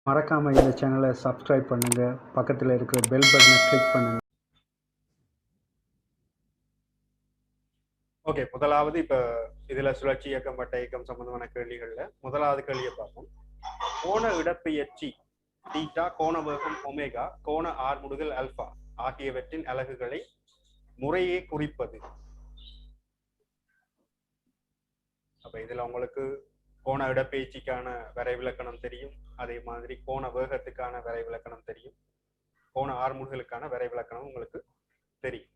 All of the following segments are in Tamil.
மறக்காம இந்த சேனலை சப்ஸ்கிரைப் பண்ணுங்க. பக்கத்தில் இருக்கிற பெல் பட்டனை கிளிக் பண்ணுங்க. ஓகே, முதலாவது இப்ப இதுல சுழற்சி இயக்கம் வட்ட இயக்கம் சம்பந்தமான கேள்விகள்ல முதலாவது கேள்வியை பார்ப்போம். கோண இடப்பெயர்ச்சி தீட்டா, கோண வேகம் ஒமேகா, கோண ஆர் முடுகல் அல்பா ஆகியவற்றின் அலகுகளை முறையே குறிப்பது. அப்ப இதுல உங்களுக்கு கோண இடப்பெயர்ச்சிக்கான வரைவிலக்கணம் தெரியும், அதே மாதிரி கோண வேகத்துக்கான வரைவிலக்கணம் தெரியும், கோண ஆர் முடுகலுக்கான வரைவிலக்கணம் உங்களுக்கு தெரியும்.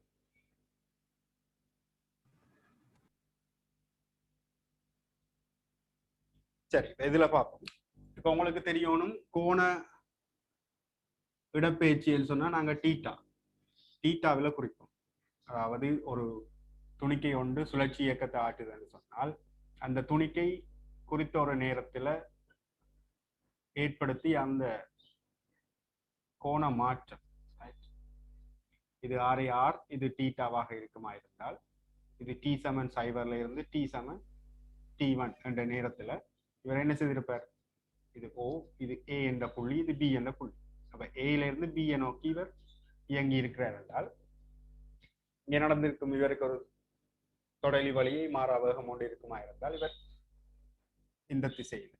சரி, இதுல பார்ப்போம். இப்ப உங்களுக்கு தெரியணும் கோண இடப்பெயர்ச்சின்னு சொன்னா நாங்க டீட்டாவில் குறிப்போம். அதாவது ஒரு துணிக்கை ஒன்று சுழற்சி இயக்கத்தை ஆட்டுதுன்னு சொன்னால் அந்த துணிக்கை குறித்த ஒரு நேரத்துல ஏற்படுத்தி அந்த கோண மாற்றம், இது RAR, இது டீட்டாவாக இருக்குமா இருந்தால் இது T சமன் 0 இருந்து T சமன் T1 என்ற நேரத்துல இவர் என்ன செய்திருப்பார், இது O, இது A என்ற புள்ளி, இது B என்ற புள்ளி. அப்ப ஏல இருந்து B நோக்கி இவர் இயங்கி இருக்கிறார் என்றால் இங்க நடந்திருக்கும் இவருக்கு ஒரு தொடலி வழியை மாறா வேகம் கொண்டு இருக்குமா இருந்தால் இவர் இந்த திசையில்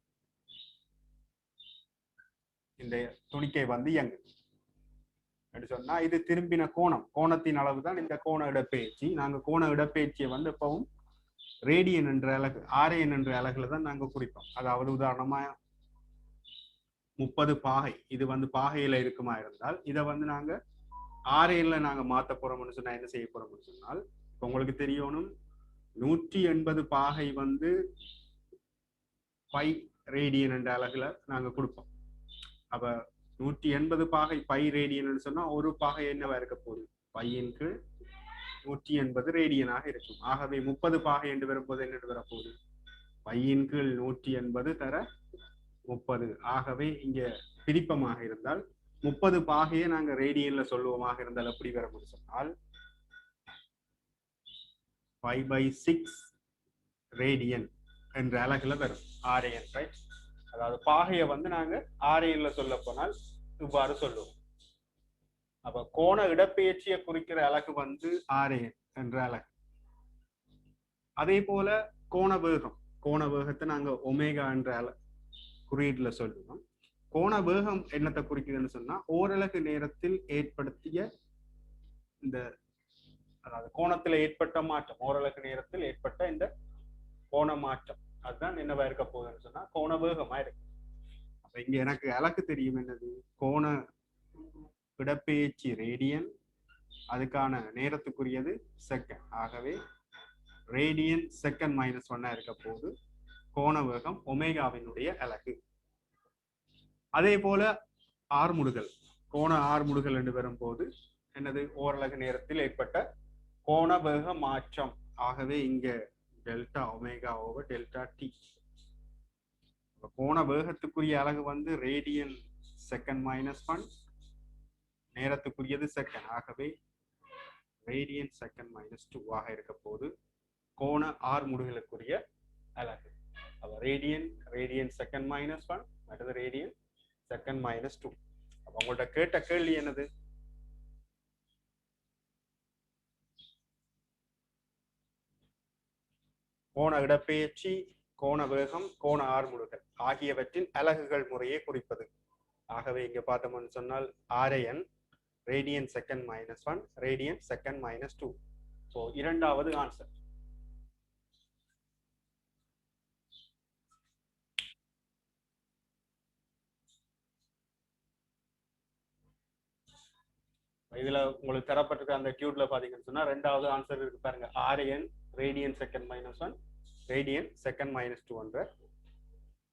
இந்த துணிக்கை வந்து இயங்கு சொன்னா இது திரும்பின கோணத்தின் அளவு தான் இந்த கோண இடப்பெயர்ச்சி. நாங்க கோண இடப்பெயர்ச்சியை வந்து எப்பவும் ரேடியன் என்ற அலகு, RN என்ற அலகுல தான் நாங்க குறிப்போம். அதாவது உதாரணமா 30 பாகை, இது வந்து பாகையில இருக்குமா இருந்தால் இதை வந்து நாங்க RNல நாங்க மாத்த போறோம்னு சொன்னா என்ன செய்ய போறோம்னு சொன்னால், இப்ப உங்களுக்கு தெரியணும் 180 பாகை வந்து பை ரேடியன் என்ற அலகுல நாங்க கொடுப்போம். அப்ப 180 பாகை பை ரேடியன் சொன்னா ஒரு பாகை என்னவா இருக்க போகுது, பையின் கீழ் 180 ரேடியனாக இருக்கும். ஆகவே 30 பாகை என்று வரும்போது என்ன வரப்போகுது, பையின் கீழ் 180 தர 30. ஆகவே இங்க பிரிப்பமாக இருந்தால் 30 பாகையை நாங்க ரேடியன்ல சொல்லுவோமாக இருந்தால் எப்படி வரும் சொன்னால் 5/6 ரேடியன் என்ற அலகுல வரும் RN, ரைட்? அதாவது பாகையை வந்து நாங்க RNல சொல்ல போனால் இவ்வாறு சொல்லுவோம். அப்ப கோண இடப்பெயர்ச்சியை குறிக்கிற அலகு வந்து RN என்ற அலகு. அதே போல கோண வேகத்தை நாங்க ஒமேகா என்ற குறியீடுல சொல்லுவோம். கோண வேகம் என்னத்தை குறிக்குதுன்னு சொன்னா ஓரலகு நேரத்தில் ஏற்படுத்திய இந்த, அதாவது கோணத்துல ஏற்பட்ட மாற்றம், ஓரலகு நேரத்தில் ஏற்பட்ட இந்த கோண மாற்றம், அதுதான் என்னவா இருக்க போகுதுன்னு சொன்னா கோண வேகமா இருக்கு. அப்ப இங்க எனக்கு அலகு தெரியும், என்னது, கோண இடப்பெயர்ச்சி ரேடியன், அதுக்கான நேரத்துக்குரியது செகண்ட். ஆகவே ரேடியன் செகண்ட் -1 இருக்க போது கோண வேகம் ஒமேகாவினுடைய அலகு. அதே போல ஆர்முடுகள், கோண ஆர்முடுகள் என்று வரும்போது என்னது, ஓரலகு நேரத்தில் ஏற்பட்ட கோண வேக மாற்றம். ஆகவே இங்க delta omega over delta D. கோண வேகத்துக்குரிய அலகு வந்து ரேடியன் செகண்ட் -1, நேரத்துக்குரியது செகண்ட். ஆகவே ரேடியன் செகண்ட் -2 ஆக இருக்க போது கோண ஆர் முடுகளுக்குரிய அலகு. அப்ப ரேடியன் செகண்ட் -1 மற்றது ரேடியன் செகண்ட் -2. அப்ப உங்கள்ட்ட கேட்ட கேள்வி என்னது, கோண இடப்பெயர்ச்சி, கோண வேகம், கோண ஆர் முடுகல் ஆகியவற்றின் அலகுகள் முறையே குறிப்பது. ஆகவே இங்க பார்த்தோம்னு சொன்னால் RN radian second -1, radian second -2. So இரண்டாவது ஆன்சர். இதுல உங்களுக்கு தரப்பட்டிருக்க அந்த டியூட்ல பாத்தீங்கன்னு சொன்னா ரெண்டாவது ஆன்சர் இருக்கு பாருங்க, RN radian second -1, radian second -2 என்ற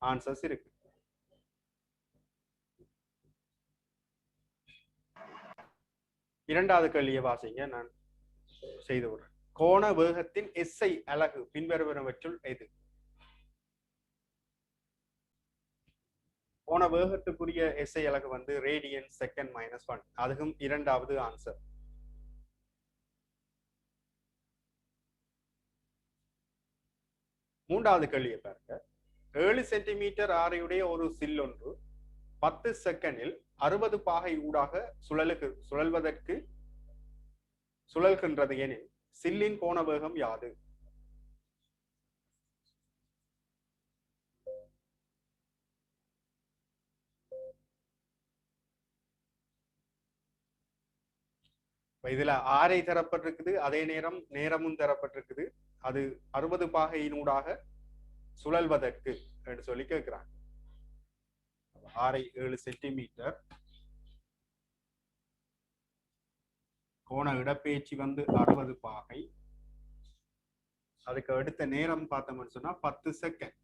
ஆன்சர்ஸ் இருக்கு. இரண்டாவது கேள்வியை வாசிங்க, நான் செய்து விடுறேன். கோண வேகத்தின் SI அலகு பின்வருவனவற்றுள் எது? கோண வேகத்துக்குரிய SI அலகு வந்து ரேடியன் செகண்ட் -1, அதுவும் இரண்டாவது ஆன்சர். மூன்றாவது கேள்வியை பாருங்க. 7 சென்டிமீட்டர் ஆரையுடைய ஒரு சில் ஒன்று 10 செகண்டில் 60 பாகை ஊடாக சுழல்கின்றது எனில் சில்லின் கோண வேகம் யாது? இதுல ஆரை தரப்பட்டிருக்குது, அதே நேரமும் தரப்பட்டிருக்குது. அது 60 பாகையினூடாக சுழல்வதற்கு என்று சொல்லி கேட்கிறாங்க. 7 சென்டிமீட்டர், கோண இடப்பெயர்ச்சி வந்து 60 பாகை, அதுக்கு அடுத்த நேரம் பார்த்தோம்னு சொன்னா 10 செகண்ட்.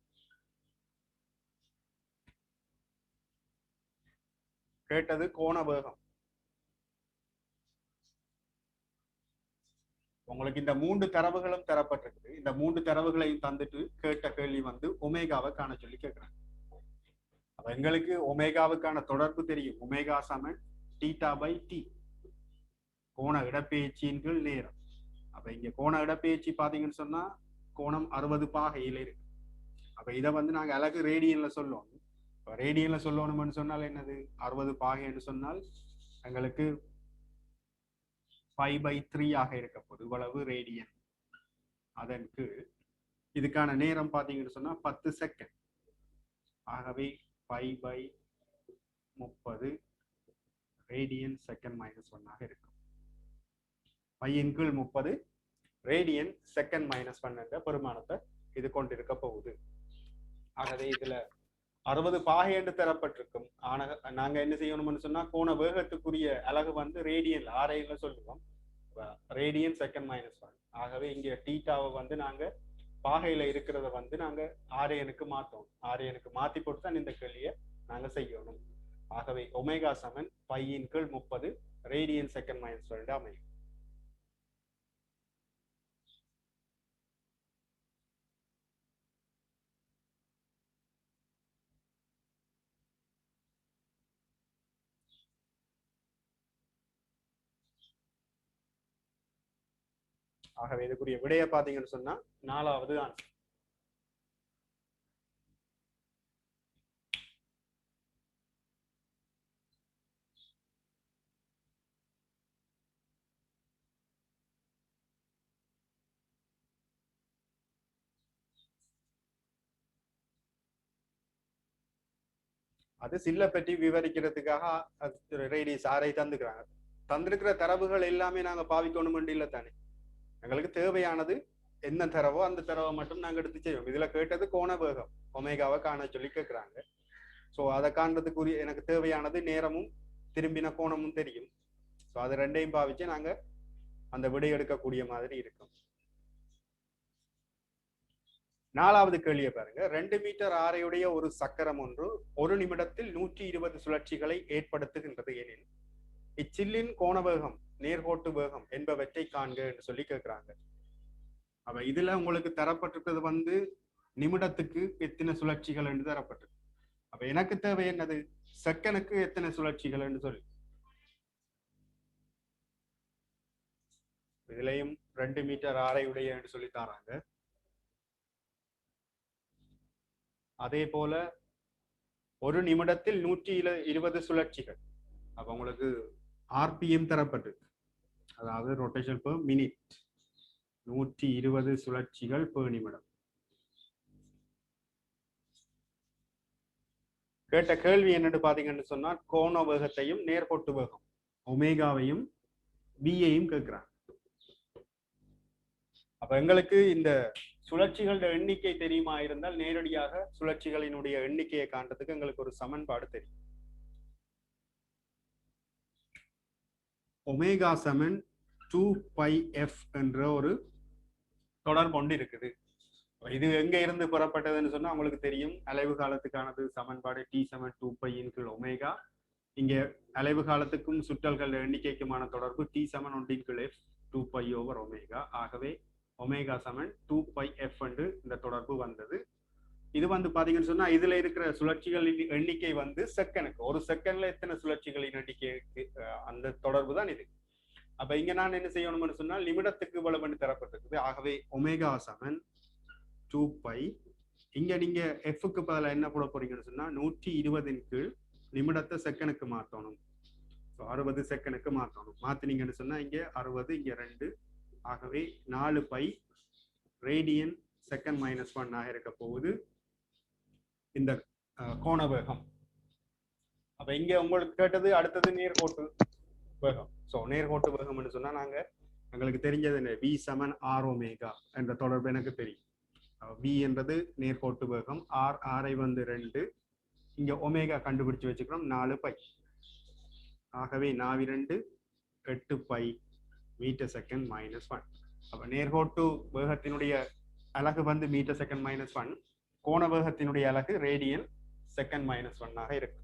கேட்டது கோண வேகம். உங்களுக்கு இந்த 3 தரவுகளும் தரப்பட்டிருக்குது. இந்த 3 தரவுகளையும் தந்துட்டு கேட்ட கேள்வி வந்து ஒமேகாவை காண சொல்லி கேட்கிறாங்க. அப்ப எங்களுக்கு ஒமேகாவுக்கான தொடர்பு தெரியும். ஒமேகா சமன் தீட்டா பை டி, கோண இடப்பெயர்ச்சியின் கீழ் நேரம். அப்ப இங்க கோண இடப்பெயர்ச்சி பாத்தீங்கன்னு சொன்னா கோணம் 60 பாகையில இருக்கு. அப்ப இதை வந்து நாங்க அழகு ரேடியன்ல சொல்லுவோம். ரேடியன்ல சொல்லணும்னு சொன்னால் என்னது? 60 பாகைன்னு சொன்னால் எங்களுக்கு 5/3 ஆக இருக்க போது. இவ்வளவு ரேடியன். அதன் கீழ் இதுக்கான நேரம் பாத்தீங்கன்னு சொன்னா 10 செகண்ட். ஆகவே 5/30 ரேடியன் செகண்ட் -1 ஆக இருக்கும். 5/30 ரேடியன் செகண்ட் -1 என்ற பெருமானத்தை இது கொண்டிருக்க போகுது. ஆகவே இதுல 60 பாகை என்று தரப்பட்டிருக்கும். ஆனா நாங்க என்ன செய்யணும்னு சொன்னா கோண வேகத்துக்குரிய அலகு வந்து ரேடியன்ல ஆரையில சொல்லுவோம். Radian second -1. ஆகவே இங்க டீட்டாவை வந்து நாங்க பாகையில இருக்கிறத வந்து நாங்க ஆரையனுக்கு மாத்தோம். ஆரையனுக்கு மாத்தி போட்டு தான் இந்த கேள்வியை நாங்க செய்யணும். ஆகவே ஒமேகா சமன் 5/30 ரேடியன் செகண்ட் -1 அமையும். ஆகவே இதுக்குரிய விடையை பாத்தீங்கன்னு சொன்னா 4வது ஆன்சர். அது சில்ல பற்றி விவரிக்கிறதுக்காக ரேடியஸ் ஆரை தந்துக்கிறாங்க. தந்திருக்கிற தரவுகள் எல்லாமே நாங்க பாவிக்கணும் இல்லை தானே. எங்களுக்கு தேவையானது என்ன தரவோ அந்த தரவை மட்டும் நாங்க எடுத்து செய்வோம். இதுல கேட்டது கோண வேகம் ஒமேகாவை காண சொல்லி கேட்கிறாங்க. ஸோ அதை காண்றதுக்குரிய எனக்கு தேவையானது நேரமும் திரும்பின கோணமும் தெரியும். ஸோ அது ரெண்டையும் பாவிச்சு நாங்க அந்த விடை எடுக்கக்கூடிய மாதிரி இருக்கும். 4வது கேள்வியை பாருங்க. 2 மீட்டர் ஆரையுடைய ஒரு சக்கரம் ஒன்று 1 நிமிடத்தில் 120 சுழற்சிகளை ஏற்படுத்துகின்றது எனில் இச்சில்லின் கோண வேகம், நேர்கோட்டு வேகம் என்பவற்றை காண்க என்று சொல்லி கேட்கிறாங்க. அப்ப இதுல உங்களுக்கு தரப்பட்டிருக்கிறது வந்து நிமிடத்துக்கு எத்தனை சுழற்சிகள் என்று தரப்பட்டிருக்கு. அப்ப எனக்கு தேவை என்னது? செகண்டுக்கு எத்தனை சுழற்சிகள் என்று சொல்லி. இதுலயும் 2 மீட்டர் ஆரையுடைய என்று சொல்லி தராங்க. அதே போல 1 நிமிடத்தில் 120 சுழற்சிகள். அப்ப உங்களுக்கு ஆர்பிஎம் தரப்பட்டிருக்கு. அதாவது ரொட்டேஷன் பெர் மினிட். 120 சுழற்சிகள் பெர் நிமிடம். கேட்ட கேள்வி என்னன்னு பாத்தீங்கன்னு சொன்னா கோண வேகத்தையும் நேர்கோட்டு வேகம் ஒமேகாவையும் பியையும் கேட்கிறாங்க. அப்ப எங்களுக்கு இந்த சுழற்சிகளோட எண்ணிக்கை தெரியுமா இருந்தால் நேரடியாக சுழற்சிகளினுடைய எண்ணிக்கையை காண்றதுக்கு எங்களுக்கு ஒரு சமன்பாடு தெரியும். ஒமேகா சமன் 2πf என்ற ஒரு தொடர்பு ஒன்று இருக்குது. இது எங்க இருந்து பெறப்பட்டதுன்னு சொன்னா உங்களுக்கு தெரியும். அலைவு காலத்துக்கானது சமன்பாடு T சமன் 2π/ஒமேகா. இங்க அலைவு காலத்துக்கும் சுற்றல்கள் எண்ணிக்கைக்குமான தொடர்பு T சமன் 1/f 2π/ஒமேகா. ஆகவே ஒமேகா சமன் 2πf என்று இந்த தொடர்பு வந்தது. இது வந்து பாத்தீங்கன்னு சொன்னா இதுல இருக்கிற சுழற்சிகளின் எண்ணிக்கை வந்து செகண்டுக்கு, ஒரு செகண்ட்ல எத்தனை சுழற்சிகளின் எண்ணிக்கை அந்த தொடர்பு தான் இது. அப்ப இங்க நான் என்ன செய்யணும்னு சொன்னால் நிமிடத்துக்கு இவ்வளவு தரப்பட்டிருக்குது. ஆகவே ஒமேகா சமன் 2π. இங்க நீங்க எஃப்க்கு பதிலாக என்ன போட போறீங்கன்னு சொன்னா 120 நிமிடத்தை செகண்டுக்கு மாற்றணும். 60 செகண்டுக்கு மாற்றணும். மாற்றினீங்கன்னு சொன்னால் இங்கே 60, இங்கே 2, ஆகவே 4 பை ரேடியன் செகண்ட் -1 ஆக இருக்க போகுது இந்த கோண வேகம். அப்போ இங்கே உங்களுக்கு கேட்டது அடுத்தது நேர்கோட்டு வேகம். ஸோ நேர்கோட்டு வேகம்னு சொன்னால் நாங்கள் எங்களுக்கு தெரிஞ்சது என்ன, V = R⍵ என்ற தொடர்பு எனக்கு தெரியும். V என்றது நேர்கோட்டு வேகம், R வந்து 2, இங்கே ஒமேகா கண்டுபிடிச்சு வச்சுக்கிறோம் 4 பை. ஆகவே 4 8 பை மீட்டர் செகண்ட் -1. அப்போ நேர்கோட்டு வேகத்தினுடைய அலகு வந்து மீட்டர் செகண்ட் -1, கோண வேகத்தினுடைய அலகு ரேடியன் செகண்ட் -1 ஆக இருக்கு.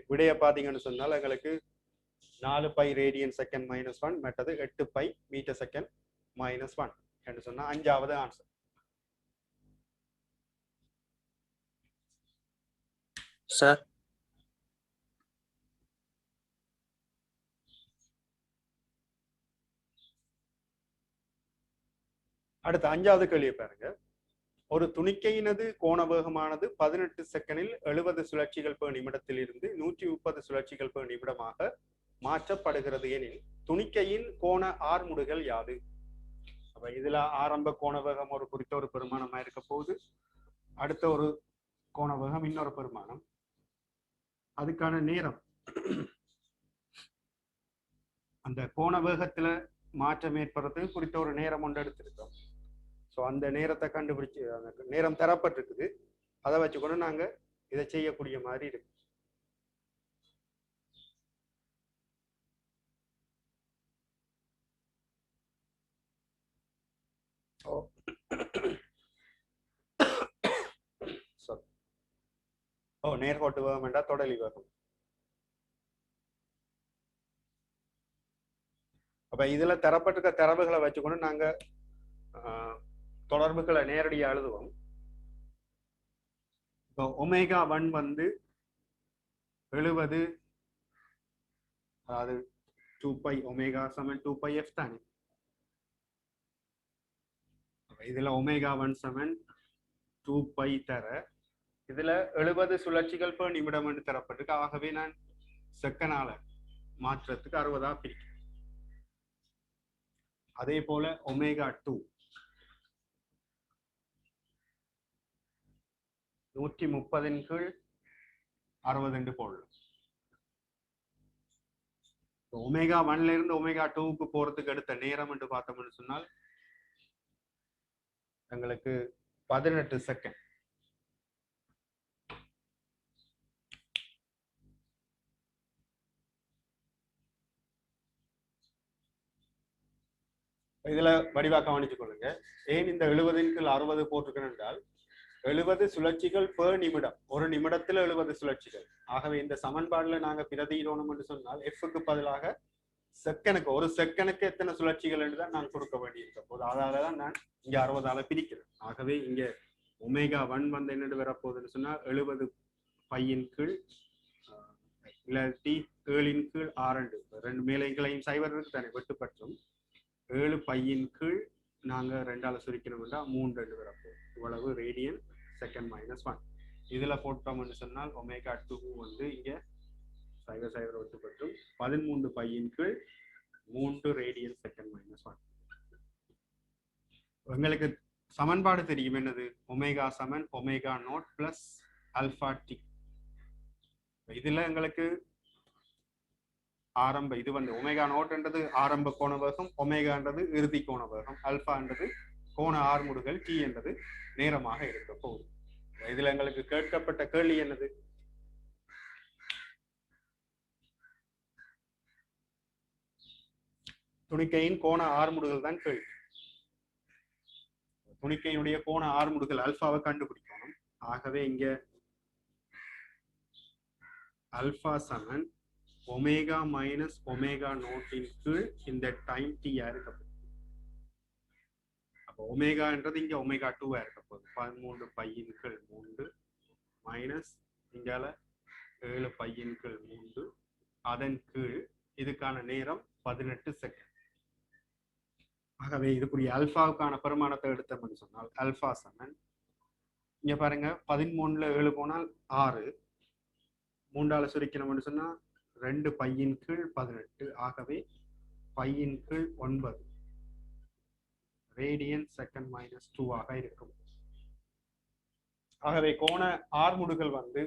விடைய பார்த்தீங்கன்னு சொன்னால் எங்களுக்கு 4 பை ரேடியன் செகண்ட் -1 மற்றது 8 பை மீட்டர் செகண்ட் -1 என்று சொன்னா 5வது ஆன்சர். சார் அடுத்த 5வது கேள்வியை பாருங்க. ஒரு துணிக்கையினது கோண வேகமானது 18 செகண்டில் 70 சுழற்சிகள் per நிமிடத்தில் இருந்து 130 சுழற்சிகள் per நிமிடமாக மாற்றப்படுகிறது எனில் துணிக்கையின் கோண ஆர்முடுகள் யாது? அப்ப இதுல ஆரம்ப கோண வேகம் ஒரு குறித்த ஒரு பெருமானமா இருக்க போகுது, அடுத்த ஒரு கோண வேகம் இன்னொரு பெருமானம், அதுக்கான நேரம் அந்த கோண வேகத்துல மாற்றம் ஏற்படுறதுக்கு குறித்த ஒரு நேரம் ஒன்று எடுத்திருக்கோம். ஸோ அந்த நேரத்தை கண்டுபிடிச்சு, அந்த நேரம் தரப்பட்டிருக்குது, அதை வச்சுக்கொண்டு நாங்க இதை செய்யக்கூடிய மாதிரி இருக்கு. நேர்கோட்டு வேகம் என்றால் தொடலி வேகம். அப்ப இதுல தரப்பட்டிருக்க தரவுகளை வச்சுக்கொண்டு நாங்க தொடர்புகளை நேரடியாக எழுதுவோம். இப்போ ω1 வந்து 70, அதாவது 2π ω = 2πf தானே. இதுல ω1 = 2π தர, இதுல 70 சுழற்சிகள் per நிமிடம் என்று தரப்பட்டிருக்கு. ஆகவே நான் செகண்டால மாற்றத்துக்கு 60ஆ பிரிக்கிறேன். அதே போல ω2 130 கீழ் 60 போடலாம். ω1 இருந்து ω2க்கு போறதுக்கு எடுத்த நேரம் என்று பார்த்தோம்னு சொன்னால் எங்களுக்கு 18 செகண்ட். இதுல வடிவா கவனிச்சு கொள்ளுங்க. ஏன் இந்த 70 கீழ் 60 போட்டிருக்கேன் என்றால் 70 சுழற்சிகள் per நிமிடம், ஒரு நிமிடத்துல 70 சுழற்சிகள். ஆகவே இந்த சமன்பாடுல நாங்க பிரதியிடணும் என்று சொன்னால் எஃப்க்கு பதிலாக செகண்டுக்கு, ஒரு செகண்டுக்கு எத்தனை சுழற்சிகள் என்று தான் நான் கொடுக்க வேண்டியிருக்க போது, அதாலதான் நான் இங்க 60ஆல பிரிக்கிறேன். ஆகவே இங்க ω1 வந்து என்னென்னு வரப்போகுதுன்னு சொன்னா 70 பையின் கீழ் இல்லாட்டி 7 கீழ் 6, ரெண்டு மேலைகளையும் சைவர் இருக்கு தானே, வெட்டுப்பற்றும் 7 பையின் கீழ் நாங்க 2ஆல சுருக்கணும்னா 3 வரப்போகுது. இவ்வளவு ரேடியன் செகண்ட் -1. இதுல போட்டோம்னு சொன்னால் ω2 வந்து இங்க 0 வெட்டுப்பற்றும் 13 பையின் கீழ் 3 ரேடியன் செகண்ட் -1. உங்களுக்கு சமன்பாடு தெரியும் என்னது, ω = ω0 + αt. இதுல எங்களுக்கு ஆரம்ப இது வந்து ω0 ஆரம்ப கோண வேகம், ω இறுதி கோண வேகம், α கோண ஆர்முடுகள், T என்றது நேரமாக இருக்க போகுது. இதுல எங்களுக்கு கேட்கப்பட்ட கேள்வி என்னது, துணிக்கையின் கோண ஆர்முடுகள் தான் கேள்வி. துணிக்கையினுடைய கோண ஆர்முடுகள் அல்பாவை கண்டுபிடிக்கணும். ஆகவே இங்க α = ஒமேகா மைனஸ் ஒமேகா நோட்டின் கீழ் இந்த டைம் டீயா இருக்க போகுது. அப்போ ஒமேகான்றது இங்க ஒமேகா 2 இருக்க போகுது. 13 பையின் கீழ் 3 மைனஸ் இங்கால 7 பையின் கீழ் 3 அதன் கீழ் இதுக்கான நேரம் 18 செகண்ட். ஆகவே இதுக்குரிய அல்பாவுக்கான பெருமானத்தை எடுத்தோம்னு சொன்னால் அல்பா சமன் இங்க பாருங்க 13ல 7 போனால் 6 3ஆல சுருக்கணும்னு சொன்னா 2 பையின் கீழ் 18 ஆகவே பையின் கீழ் 9 ரேடியன் செகண்ட் மைனஸ் 2 ஆக இருக்கும். ஆகவே கோண ஆர்முடுகள் வந்து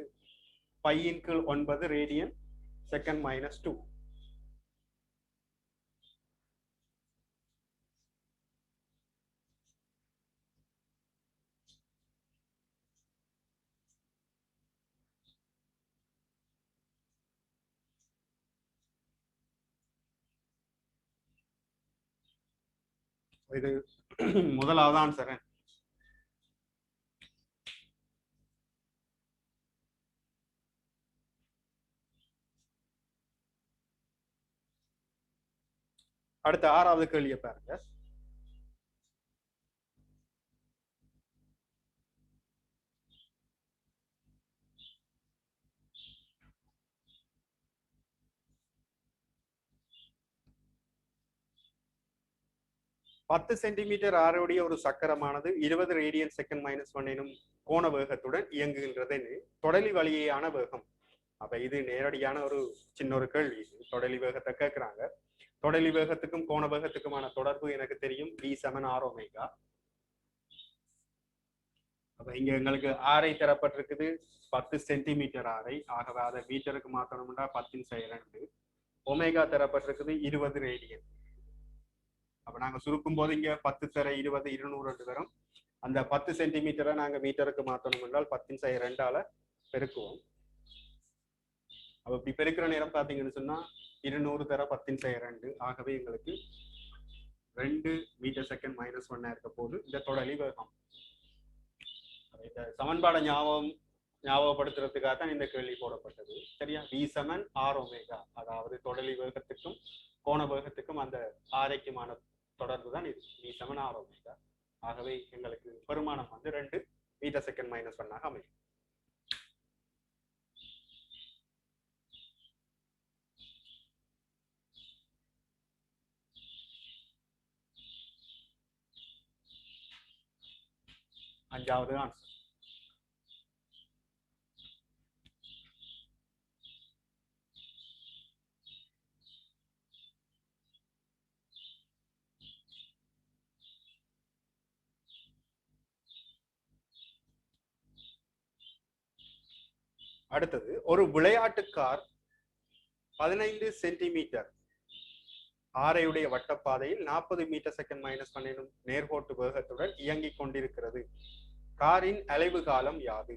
பையின் கீழ் 9 ரேடியன் செகண்ட் மைனஸ் 2. இது முதலாவது ஆன்சர். அடுத்த 6வது கேள்வியை பாருங்க. பத்து சென்டிமீட்டர் ஆரோடைய ஒரு சக்கரமானது 20 ரேடியன் செகண்ட் மைனஸ் 1 எனும் கோண வேகத்துடன் இயங்குகின்றது. தொடலி வழியான வேகம். அப்ப இது நேரடியான ஒரு சின்ன ஒரு கேள்வி. தொடலி வேகத்தை கேட்கிறாங்க. தொடலி வேகத்துக்கும் கோண வேகத்துக்குமான தொடர்பு எனக்கு தெரியும், v = r ஒமேகா. அப்ப இங்க எங்களுக்கு ஆரை தரப்பட்டிருக்குது 10 சென்டிமீட்டர் ஆரை. ஆகவே அதை மீட்டருக்கு மாற்றணும்னா 10^2. Omega தரப்பட்டிருக்குது 20 radian. அப்ப நாங்க சுருக்கும் போது இங்க 10^20 200 வரும். அந்த 10 சென்டிமீட்டரை நாங்க மீட்டருக்கு மாற்றணும் என்றால் 10^2 பெருக்குவோம். அப்ப இப்படி பெருக்கிற நேரம் பாத்தீங்கன்னு சொன்னா 200 தர 10^2. ஆகவே எங்களுக்கு 2 மீட்டர் செகண்ட் மைனஸ் 1 இருக்க போது இந்த தொடலி வேகம். இந்த சமன்பாடை ஞாபகப்படுத்துறதுக்காக தான் இந்த கேள்வி போடப்பட்டது. சரியா? v = r omega. அதாவது தொடலி வேகத்துக்கும் கோண வேகத்துக்கும் அந்த ஆரைக்குமான தொடர்பு தான் இது. v = r omega. ஆகவே எங்களுக்கு பெருமானம் வந்து 2 மீட்டர் செகண்ட் மைனஸ் 1 அமையும். அஞ்சாவது ஆன்சர். அடுத்தது, ஒரு விளையாட்டுக்கார் 15 சென்டிமீட்டர் ஆரையுடைய வட்டப்பாதையில் 40 மீட்டர் செகண்ட் மைனஸ் 1 எனும் நேர்கோட்டு வேகத்துடன் இயங்கிக் கொண்டிருக்கிறது. காரின் அலைவு காலம் யாது?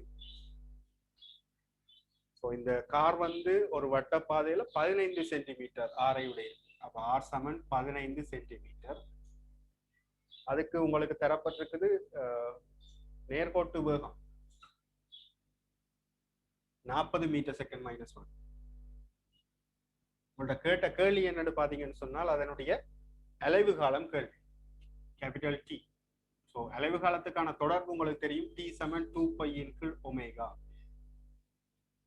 இந்த கார் வந்து ஒரு வட்டப்பாதையில 15 சென்டிமீட்டர் ஆரையுடைய. அப்ப r = 15 சென்டிமீட்டர். அதுக்கு உங்களுக்கு தரப்பட்டிருக்குது நேர்கோட்டு வேகம் 40 மீட்டர் செகண்ட் மைனஸ் 1. உங்கள்ட்ட கேட்ட கேள்வி என்னன்னு பாத்தீங்கன்னு சொன்னால் அதனுடைய அலைவு காலம் கேள்வி, கேபிட்டல் T. ஸோ அலைவு காலத்துக்கான தொடர்பு உங்களுக்கு தெரியும், t = 2π ஒமேகா.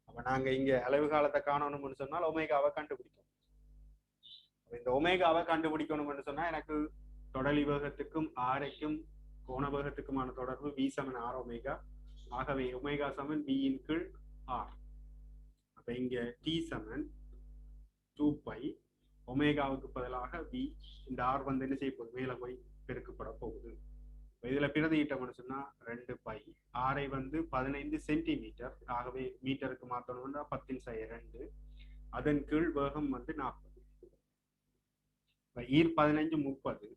அப்ப நாங்க இங்க அலைவு காலத்தை காணணும்னு சொன்னால் ஒமேகாவை கண்டுபிடிக்கணும். இந்த ஒமேகாவை கண்டுபிடிக்கணும்னு சொன்னா எனக்கு தொடலி வேகத்துக்கும் ஆரைக்கும் கோண வேகத்துக்குமான தொடர்பு v = r ஒமேகா. ஆகவே ஒமேகா = v/r. அப்ப இங்க t = 2π, ஒமேகாவுக்கு பதிலாக v, இந்த r வந்து என்ன செய்ய போகுது, மேல போய் பெருக்கப்பட போகுது. இதுல பிரதியிட்டோம்னு சொன்னா 2π. ஆரை வந்து 15 சென்டிமீட்டர். ஆகவே மீட்டருக்கு மாற்றணும்னா 10^2. அதன் கீழ் வேகம் வந்து 40. ஈர் 15 30.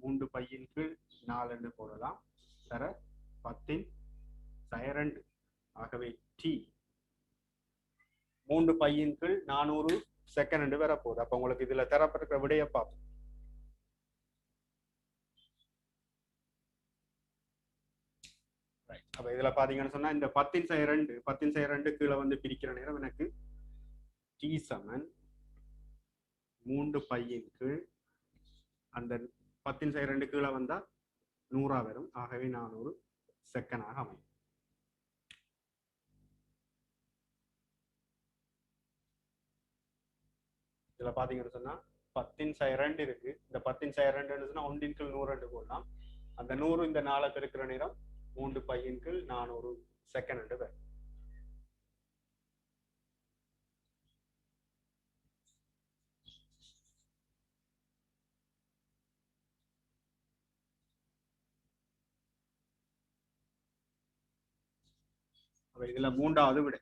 3π/4 போடலாம். தர 10^2. ஆகவே t 3π/400 செகண்ட் வர போகுது. அப்ப உங்களுக்கு இதுல தரப்பட்டிருக்கிற விடைய பார்ப்போம். அப்ப இதுல பாத்தீங்கன்னு சொன்னா இந்த 10^2 கீழே வந்து பிரிக்கிற நேரம் எனக்கு டி சமன் 3 பையின் கீழ் அந்த 10/2 கீழே வந்தா 100 வரும். ஆகவே 400 செகண்டாக அமையும். இதுல பாத்தீங்கன்னு சொன்னா 10/2 இருக்கு. இந்த 10/2 சொன்னா 1 கீழ் 100 போடலாம். அந்த 100 இந்த 4 பெருக்கிற நேரம் 3 பையின் கீழ் 400 செகண்ட் வரும். இதுல 3வது விடை.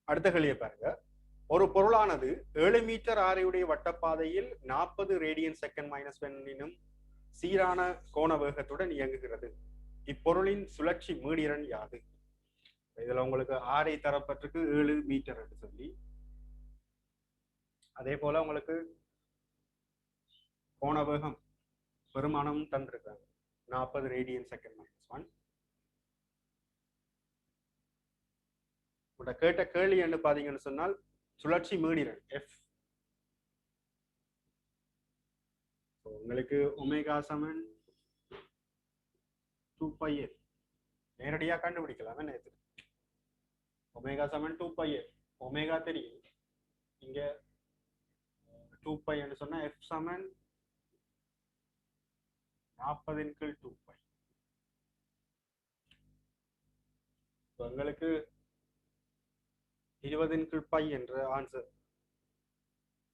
அடுத்த கேள்வியை பாருங்க. ஒரு பொருளானது 7 மீட்டர் ஆரையுடைய வட்டப்பாதையில் 40 ரேடியன் செகண்ட் -1 எனும் சீரான கோண வேகத்துடன் இயங்குகிறது. இப்பொருளின் சுழற்சி மீடியன் யாது? இதுல உங்களுக்கு ஆரை தரப்பட்டிருக்கு 7 மீட்டர் என்று சொல்லி, அதே போல உங்களுக்கு கோண வேகம் பெருமானமும் தந்திருக்காங்க 40 ரேடியன் செகண்ட் -1. கேட்ட கேள்வி என்று பாத்தீங்கன்னு சொன்னால் சுழற்சி மீடியன் எஃப். உங்களுக்கு ஒமேகா சமன் 2πf நேரடியாக கண்டுபிடிக்கலாம். நேற்று ஒமேகா சமன் 2πf, ஒமேகா தெரியும். இங்க 2π என்று சொன்னா f சமன் 40/2π. உங்களுக்கு 20/π என்ற ஆன்சர்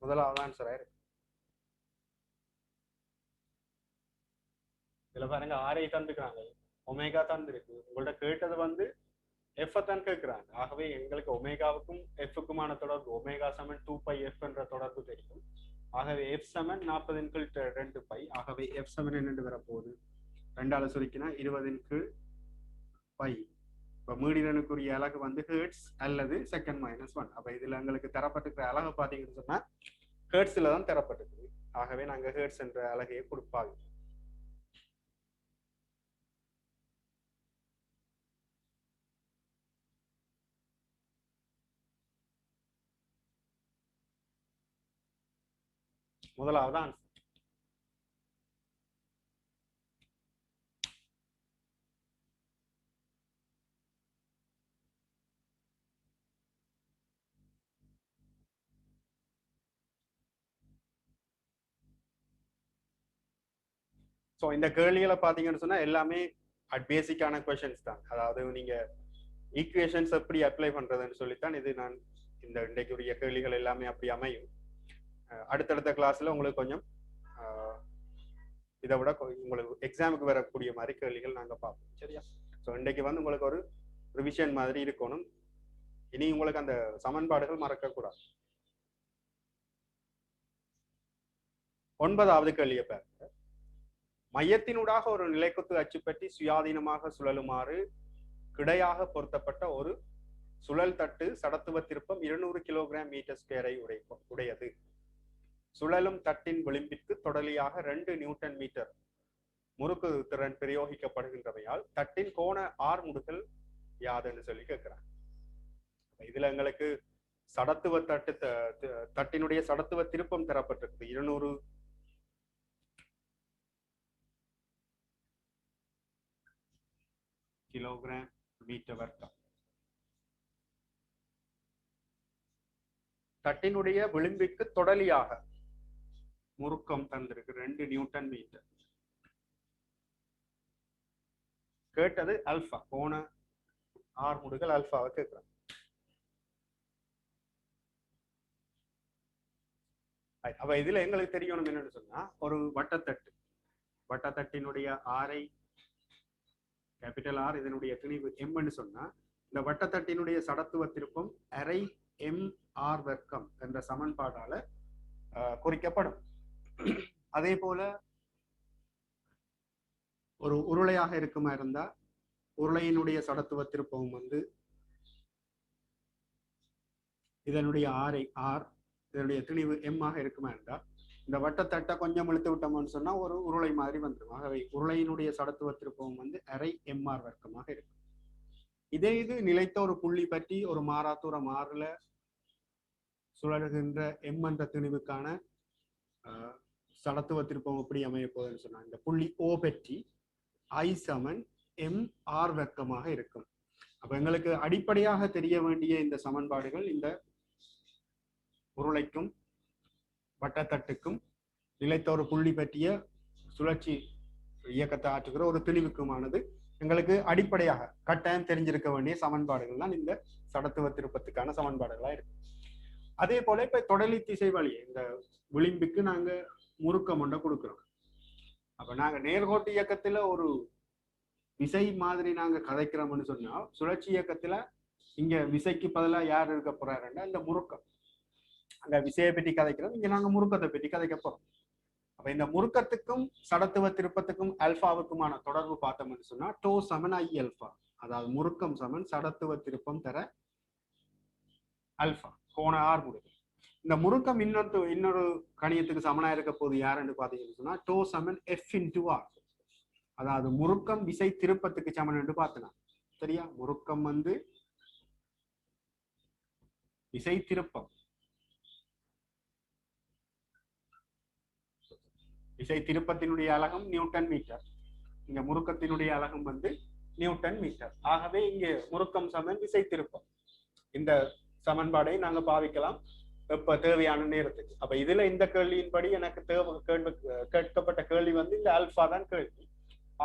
முதலாவது ஆன்சரா இருக்கு. இதுல பாருங்க ஆரை தந்துக்கிறாங்க, ஒமேகா தந்திருக்கு. உங்கள்ட்ட கேட்டது வந்து எஃப் தான் கேட்கிறாங்க. ஆகவே எங்களுக்கு ஒமேகாவுக்கும் எஃப்க்குமான தொடர்பு ஒமேகா சமன் 2πf என்ற தொடர்பு தெரியும். ஆகவே எஃப் சமன் 40/2π. ஆகவே எஃப் சமன் என்னென்று வரப்போகுது, 2ஆல சுருக்கினா 20/π. இப்போ மீடியனுக்குரிய அலகு வந்து ஹெர்ட்ஸ் அல்லது செகண்ட் -1. அப்ப இதுல எங்களுக்கு தரப்பட்டிருக்கிற அலகு பாத்தீங்கன்னு சொன்னா ஹெர்ட்ஸ்ல தான் தரப்பட்டிருக்கு. ஆகவே நாங்க ஹெர்ட்ஸ் என்ற அலகையை கொடுப்பாங்க. முதலாவது ஆன்சர். ஸோ இந்த கேள்விகளை பார்த்தீங்கன்னு சொன்னா எல்லாமே பேசிக்கான கொஸ்டின்ஸ் தான். அதாவது நீங்க ஈக்குவேஷன்ஸ் எப்படி அப்ளை பண்றதுன்னு சொல்லித்தான் இது நான் இந்த இன்றைக்குரிய கேள்விகள் எல்லாமே அப்படி அமையும். அடுத்தடுத்த கிளாஸ்ல உங்களுக்கு கொஞ்சம் இதை விட உங்களுக்கு எக்ஸாமுக்கு வரக்கூடிய மாதிரி கேள்விகள் நாங்க பார்ப்போம். சரியா? ஸோ இன்றைக்கு வந்து உங்களுக்கு ஒரு ரிவிஷன் மாதிரி இருக்கணும். இனி உங்களுக்கு அந்த சமன்பாடுகள் மறக்கக்கூடாது. 9வது கேள்வியை பாருங்க. மையத்தினூடாக ஒரு நிலைக்குத்து அச்சுப்பற்றி சுயாதீனமாக சுழலுமாறு கிடையாக பொருத்தப்பட்ட ஒரு சுழல் தட்டு சடத்துவ திருப்பம் 200 கிலோகிராம் மீட்டர் உடையது. சுழலும் தட்டின் விளிம்பிற்கு தொடலியாக 2 நியூட்டன் மீட்டர் முறுக்கு திறன் பிரயோகிக்கப்படுகின்றமையால் தட்டின் கோண ஆர்முடுகள் யாதுன்னு சொல்லி கேட்கிறாங்க. இதுல எங்களுக்கு சடத்துவ தட்டினுடைய சடத்துவ திருப்பம் தரப்பட்டிருக்கு 200 கிலோகிராம் மீட்டர் வர்க்கம். தட்டினுடைய விளிம்பிற்கு தொடலியாக முறுக்கம் தந்திருக்கு 2 நியூட்டன் மீட்டர். கேட்டது அல்பா, கோண ஆர்முடுகள் அல்பாவை கேட்கிறாங்க. அப்ப இதுல எங்களுக்கு தெரியணும் என்னன்னு சொன்னா, ஒரு வட்டத்தட்டினுடைய ஆரை கேபிட்டல் ஆர், இதனுடைய திணிவு எம்னு சொன்னா, இந்த வட்டத்தட்டினுடைய சடத்துவ திருப்பம் அரை எம் ஆர் வர்க்கம் என்ற சமன்பாடால குறிக்கப்படும். அதே போல ஒரு உருளையாக இருக்குமா இருந்தா உருளையினுடைய சடத்துவ திருப்பம் வந்து இதனுடைய ஆர் இதனுடைய திணிவு எம் ஆக இருக்குமா இருந்தா இந்த வட்டத்தட்டை கொஞ்சம் இழுத்து விட்டோம்னு சொன்னா ஒரு உருளை மாதிரி வந்துடும். ஆகவே உருளையினுடைய சடத்துவ திருப்பம் வந்து அரை எம்ஆர் வர்க்கமாக இருக்கும். இதே இது நிலைத்த ஒரு புள்ளி பற்றி ஒரு மாறாத்தூரம் ஆறுல சுழல்கின்ற எம் என்ற திணிவுக்கான சடத்துவ திருப்பம் எப்படி அமைய போகுதுன்னு சொன்னா இந்த புள்ளி ஓ பற்றி ஐ சமன் எம் ஆர் வர்க்கமாக இருக்கும். அப்ப எங்களுக்கு அடிப்படையாக தெரிய வேண்டிய இந்த சமன்பாடுகள் இந்த உருளைக்கும் வட்டத்தட்டுக்கும் நிலைத்த ஒரு புள்ளி பற்றிய சுழற்சி இயக்கத்தை ஆற்றுகிற ஒரு திணிவுக்குமானது எங்களுக்கு அடிப்படையாக கட்டாயம் தெரிஞ்சிருக்க வேண்டிய சமன்பாடுகள் தான் இந்த சடத்துவ திருப்பத்துக்கான சமன்பாடுகளா இருக்கு. அதே போல இப்ப தொடலி திசை வழி இந்த விளிம்புக்கு நாங்க முறுக்கம் ஒன்றை கொடுக்குறோம். அப்ப நாங்க நேர்கோட்டு இயக்கத்துல ஒரு விசை மாதிரி நாங்க கதைக்கிறோம்னு சொன்னா சுழற்சி இயக்கத்துல இங்க விசைக்கு பதிலாக யார் இருக்க போறாருன்னா இந்த முறுக்கம். அங்க விசையை பற்றி கதைக்கிறோம், இங்க நாங்க முறுக்கத்தை பற்றி கதைக்க போறோம். அப்ப இந்த முறுக்கத்துக்கும் சடத்துவ திருப்பத்துக்கும் அல்பாவுக்குமான தொடர்பு பார்த்தோம்னு சொன்னா டோ சமன் ஐ அல்பா, அதாவது முறுக்கம் சமன் சடத்துவ திருப்பம் தர அல்பா கோண ஆர் முடிவு. இந்த முறுக்கம் இன்னொரு கணியத்துக்கு சமனா இருக்க போது யாருன்னு பாத்தீங்கன்னு சொன்னா டோ சமன் எஃப் இன்டு ஆர், அதாவது முறுக்கம் விசை திருப்பத்துக்கு சமன் என்று பார்த்தனா சரியா. முறுக்கம் வந்து விசை திருப்பம், விசை திருப்பத்தினுடைய அலகம் நியூட்டன் மீட்டர், இங்க முறுக்கத்தினுடைய அலகம் வந்து நியூட்டன் மீட்டர். ஆகவே இங்க முறுக்கம் சமன் விசை திருப்பம். இந்த சமன்பாடை நாங்க பாவிக்கலாம் எப்ப தேவையான நேரத்துக்கு. அப்ப இதுல இந்த கேள்வியின்படி எனக்கு கேட்கப்பட்ட கேள்வி வந்து இந்த அல்பா தான் கேள்வி.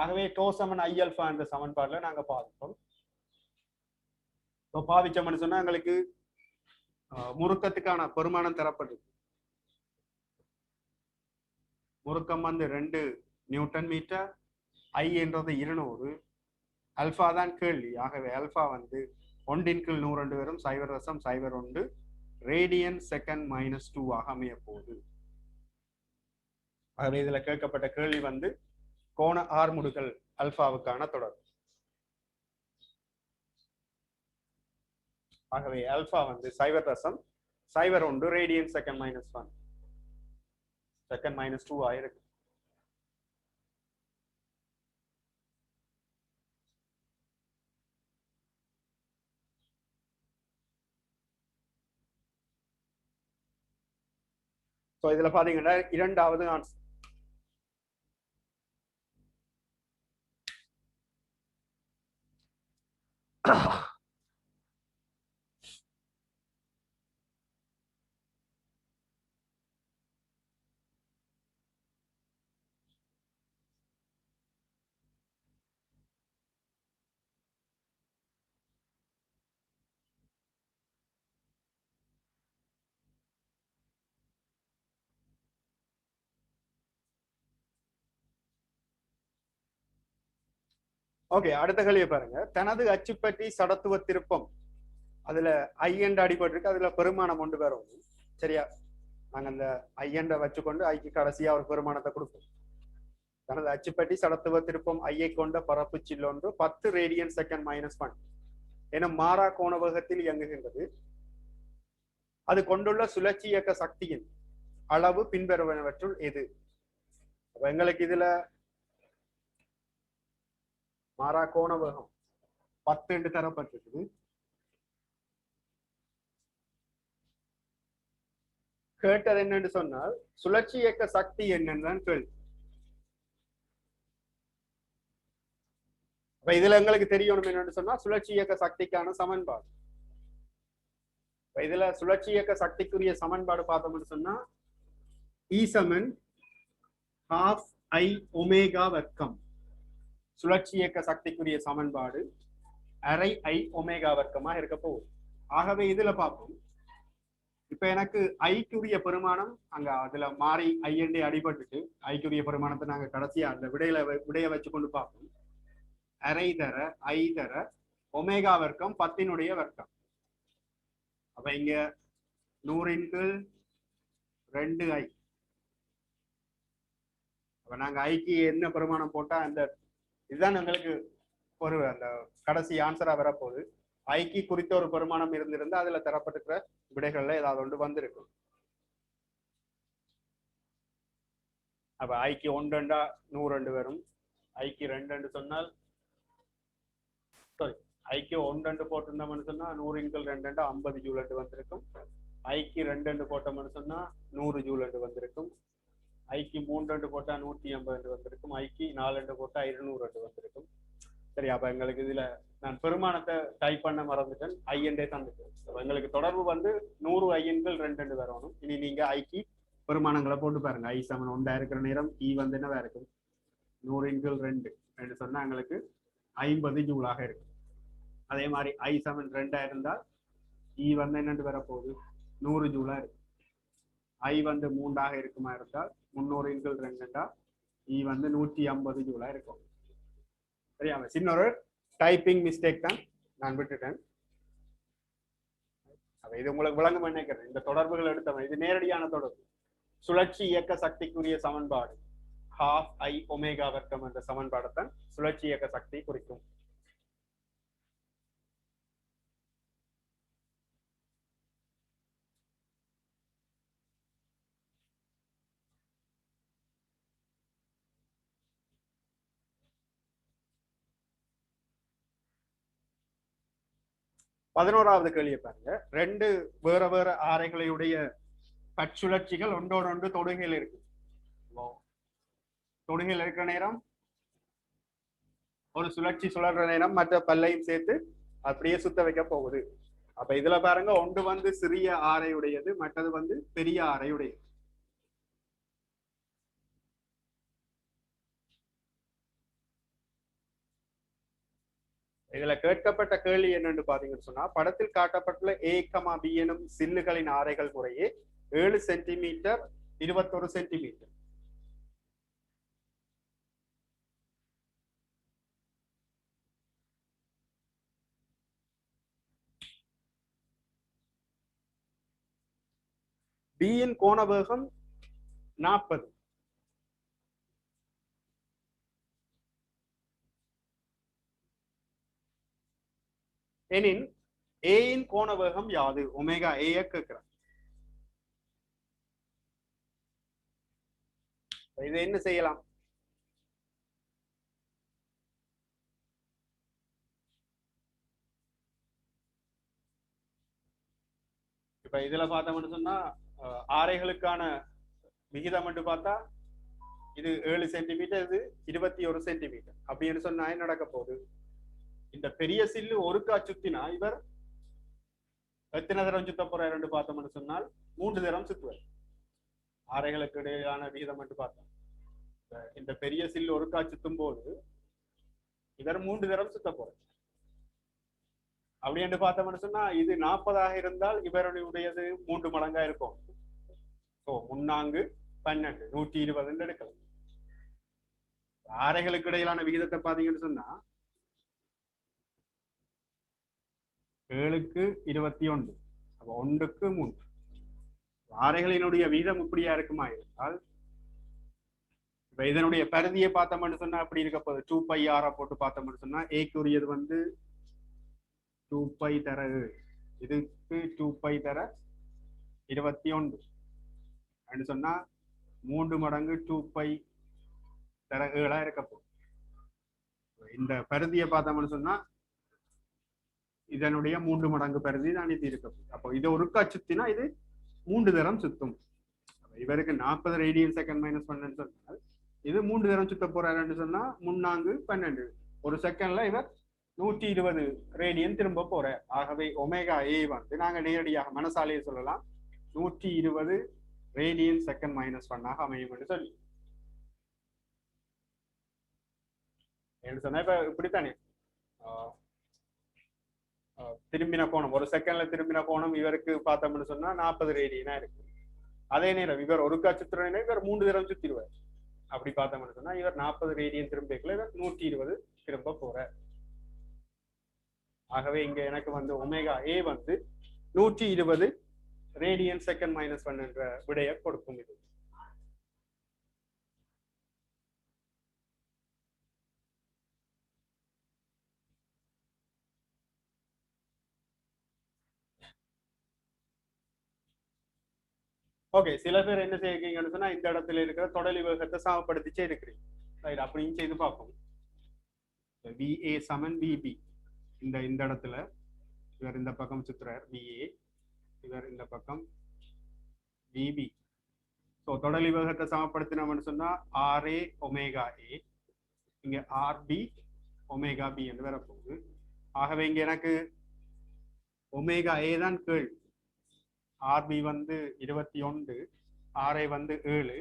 ஆகவே டோ சமன் ஐ அல்பா என்ற சமன்பாடுல நாங்க பாவிப்போம். இப்போ பாவிச்சோம்னு சொன்னா எங்களுக்கு முறுக்கத்துக்கான பெருமானம் தரப்படுது. முறுக்கம் வந்து 2 நியூட்டன் மீட்டர், ஐ என்றது 200, அல்பா தான் கேள்வி. ஆகவே அல்பா வந்து 1/100 வரும் 0.01 ரேடியன் செகண்ட் -2 ஆக அமைய போகுது. ஆகவே இதுல கேட்கப்பட்ட கேள்வி வந்து கோண ஆர்முடுகள் அல்பாவுக்கான தொடர்பு. ஆகவே அல்பா வந்து 0.01 ரேடியன் செகண்ட் -1 செகண்ட் -2 ஆயிருக்கு. ஸோ இதுல பாத்தீங்கன்னா இரண்டாவது ஆன்சர். ஓகே, அடுத்த கேள்வியை பாருங்க. தனது அச்சு பற்றி சடத்துவ திருப்பம் அதுல ஐயண்ட அடிபட்டு இருக்கு, அதுல பெருமானம் ஒன்று வரும் சரியா. நாங்க அந்த ஐயண்ட வச்சுக்கொண்டு ஐக்கு கடைசியா ஒரு பெருமானத்தை கொடுப்போம். தனது அச்சு பற்றி சடத்துவ திருப்பம் ஐயை கொண்ட பரப்பு சில்லொன்று 10 ரேடியன் செகண்ட் -1 என மாறா கோண வேகத்தில் இயங்குகின்றது. அது கொண்டுள்ள சுழற்சி இயக்க சக்தியின் அளவு பின்வருவனவற்றுள் எது? எங்களுக்கு இதுல மாறா கோண வேகம் 10 என்று தரப்பட்டிருக்குது. கேட்டது என்னன்னு சொன்னால் சுழற்சி இயக்க சக்தி என்னன்னு கேள்வி. இதுல எங்களுக்கு தெரியணும் என்னன்னு சொன்னா சுழற்சி இயக்க சக்திக்கான சமன்பாடு. இதுல சுழற்சி இயக்க சக்திக்குரிய சமன்பாடு பார்த்தோம்னு சொன்னா E சமன் ½ I ஒமேகா வர்க்கம். சுழற்சி இயக்க சக்திக்குரிய சமன்பாடு அரை I ஒமேகா வர்க்கமா இருக்க போகுது. ஆகவே இதுல பார்ப்போம். இப்ப எனக்கு ஐக்குரிய பெருமானம் அங்க அதுல மாறி ஐஎன்டி அடிபட்டுட்டு ஐக்குரிய பெருமானத்தை நாங்க கடைசியா அந்த விடைய வச்சு கொண்டு பார்ப்போம். அரை தர ஐ தர ஒமேகா வர்க்கம் 10 வர்க்கம். அப்ப இங்க 100 × 2I அப்ப நாங்க ஐக்கு என்ன பெருமானம் போட்டா அந்த இதுதான் எங்களுக்கு ஒரு அந்த கடைசி ஆன்சரா வரப்போகுது. ஐக்கு குறித்த ஒரு பெருமானம் இருந்திருந்தா அதுல தரப்பட்டிருக்கிற விடைகள்ல ஏதாவது ஒன்று வந்திருக்கும். அப்ப ஐக்கு 1 100 வரும். ஐக்கு 2 சொன்னால் சாரி ஐக்கு 1 போட்டிருந்தோம்னு சொன்னா 100 × 2 50 ஜூல் வந்திருக்கும். ஐக்கு 2 போட்டோம்னு சொன்னா 100 ஜூல் வந்திருக்கும். ஐக்கு 3 போட்டா 150 வந்திருக்கும். ஐக்கு 4 போட்டா 200 வந்திருக்கும். சரி, அப்ப எங்களுக்கு இதுல நான் பெருமானத்தை டைப் பண்ண மறந்துட்டேன். ஐஎன்டே தந்துட்டேன். எங்களுக்கு தொடர்பு வந்து 100 ஐஎன்கள் 2 வரணும். இனி நீங்க ஐக்கு பெருமானங்களை போட்டு பாருங்க. ஐ சமன் 1 இருக்கிற நேரம் இ வந்து என்னவா இருக்கும்? 100 × 2 சொன்னா எங்களுக்கு 50 ஜூலாக இருக்கு. அதே மாதிரி ஐ சமன் 2 இருந்தால் இ வந்து என்னென்று வரப்போகுது? 100 ஜூலா இருக்கு. ஐ வந்து 3 இருக்குமா இருந்தால் 300 × 2 இ வந்து 150 ஜூலா இருக்கும். சரியா? சின்ன ஒரு டைப்பிங் மிஸ்டேக் தான், நான் விட்டுட்டேன். இது உங்களுக்கு விளங்கும் நினைக்கிறேன். இந்த தொடர்புகள் எடுத்தவன் இது நேரடியான தொடர்பு. சுழற்சி இயக்க சக்திக்குரிய சமன்பாடு ½ I ஒமேகா வர்க்கம் என்ற சமன்பாடைத்தான் சுழற்சி இயக்க சக்தி குறிக்கும். பதினோராவது கேள்வியை பாருங்க. 2 வேற வேற ஆரைகளுடைய கட்சுழற்சிகள் ஒன்றோடு ஒன்று தொடுகையில் இருக்கு. தொடுகையில் இருக்கிற நேரம் ஒரு சுழற்சி சுழல்ற நேரம் மற்ற பல்லையும் சேர்த்து அப்படியே சுத்த வைக்க போகுது. அப்ப இதுல பாருங்க, ஒன்று வந்து சிறிய ஆரையுடையது, மற்றது வந்து பெரிய ஆரையுடையது. இதுல கேட்கப்பட்ட கேள்வி என்னன்னு பாத்தீங்கன்னு சொன்னா, படத்தில் காட்டப்பட்டுள்ள A, B எனும் சில்லுகளின் ஆரைகள் முறையே 7 சென்டிமீட்டர் 21 சென்டிமீட்டர். B யின் கோண வேகம் 40. எனின் A யின் கோண வேகம் யாது? ஒமேகா A கேட்கிறார். இதை என்ன செய்யலாம்? இப்ப இதுல பார்த்தோம்னு சொன்னா ஆரைகளுக்கான விகிதம் என்று பார்த்தா இது 7 சென்டிமீட்டர், இது 21 சென்டிமீட்டர். அப்படின்னு சொன்னா என்ன நடக்க போகுது? இந்த பெரிய சில்லு ஒருக்கா சுத்தினா இவர் எத்தனை தரம் சுத்த போறார் என்று பார்த்தோம்னு சொன்னால் 3 தரம் சுத்துவார். ஆரைகளுக்கு இடையிலான விகிதம் என்று பார்த்தோம். இந்த பெரிய சில்லு ஒருக்கா சுத்தும் போது இவர் 3 தரம் சுத்த போறார். அப்படி என்று பார்த்தோம்னு சொன்னா இது 40 இருந்தால் இவருடையது 3 மடங்கா இருக்கும். ஸோ 3 12 120 எடுக்கலாம். ஆரைகளுக்கு இடையிலான விகிதத்தை பார்த்தீங்கன்னு சொன்னா 7க்கு 21, அப்ப 1க்கு 3. ஆரைகளினுடைய வீதம் இப்படியா இருக்குமா இருந்தால் இப்ப இதனுடைய பரிதியை பார்த்தோம்னு சொன்னா அப்படி இருக்க போகுது. 2πr போட்டு பார்த்தோம்னு சொன்னா ஏக்கு உரியது வந்து 2π தர 7, இதுக்கு 2π தர 21 அப்படின்னு சொன்னா 3 மடங்கு 2π தர 7 இருக்க போகுது. இந்த பரிதியை பார்த்தோம்னு சொன்னா இதனுடைய 3 மடங்கு பரிதி தான் இது இருக்கு. அப்போ இதை ஒருக்கா சுத்தினா இது 3 தரம் சுத்தும். இவருக்கு 40 ரேடியன் செகண்ட் -1 சொன்னால் இது 3 தரம் சுத்த போறாருன்னு சொன்னா 3 × 12 ஒரு செகண்ட்ல இவர் 120 ரேடியன் திரும்ப போறார். ஆகவே ஒமேகா A வந்து நாங்க நேரடியாக மனசாலையை சொல்லலாம் 120 ரேடியன் செகண்ட் -1 அமையும் என்று சொல்லி. என்று சொன்னா இப்ப இப்படித்தானே திரும்பின கோணம், ஒரு செகண்ட்ல திரும்பின கோணம் இவருக்கு பார்த்தோம்னு சொன்னா 40 ரேடியனா இருக்கு. அதே நேரம் இவர் ஒருக்கா சுத்துறேன்னா இவர் 3 தரம் சுத்திடுவார். அப்படி பார்த்தோம்னு சொன்னா இவர் 40 ரேடியன் திரும்பிக்கல, இவர் 120 திரும்ப போறார். ஆகவே இங்க எனக்கு வந்து ஒமேகா A வந்து 120 ரேடியன் செகண்ட் -1 என்ற விடையை கொடுக்கும். இது ஓகே, சில பேர் என்ன செய்யறீங்கன்னு சொன்னா இந்த இடத்துல இருக்கிற தொடலி வேகத்தை சமப்படுத்தி இருக்கிறீங்க. ரைட், அப்படின்னு செய்து பார்ப்போம். VA சமன் VB. இந்த இடத்துல இவர் இந்த பக்கம் சுத்துறார் VA, இவர் இந்த பக்கம் VB. ஸோ தொடலி வேகத்தை சமப்படுத்தினோம்னு சொன்னா RA ஒமேகா A, இங்க RB ஒமேகா B என்று வரப்போகுது. ஆகவே இங்க எனக்கு ஒமேகா A தான் கேள்வி. RB வந்து 21, RA வந்து 7.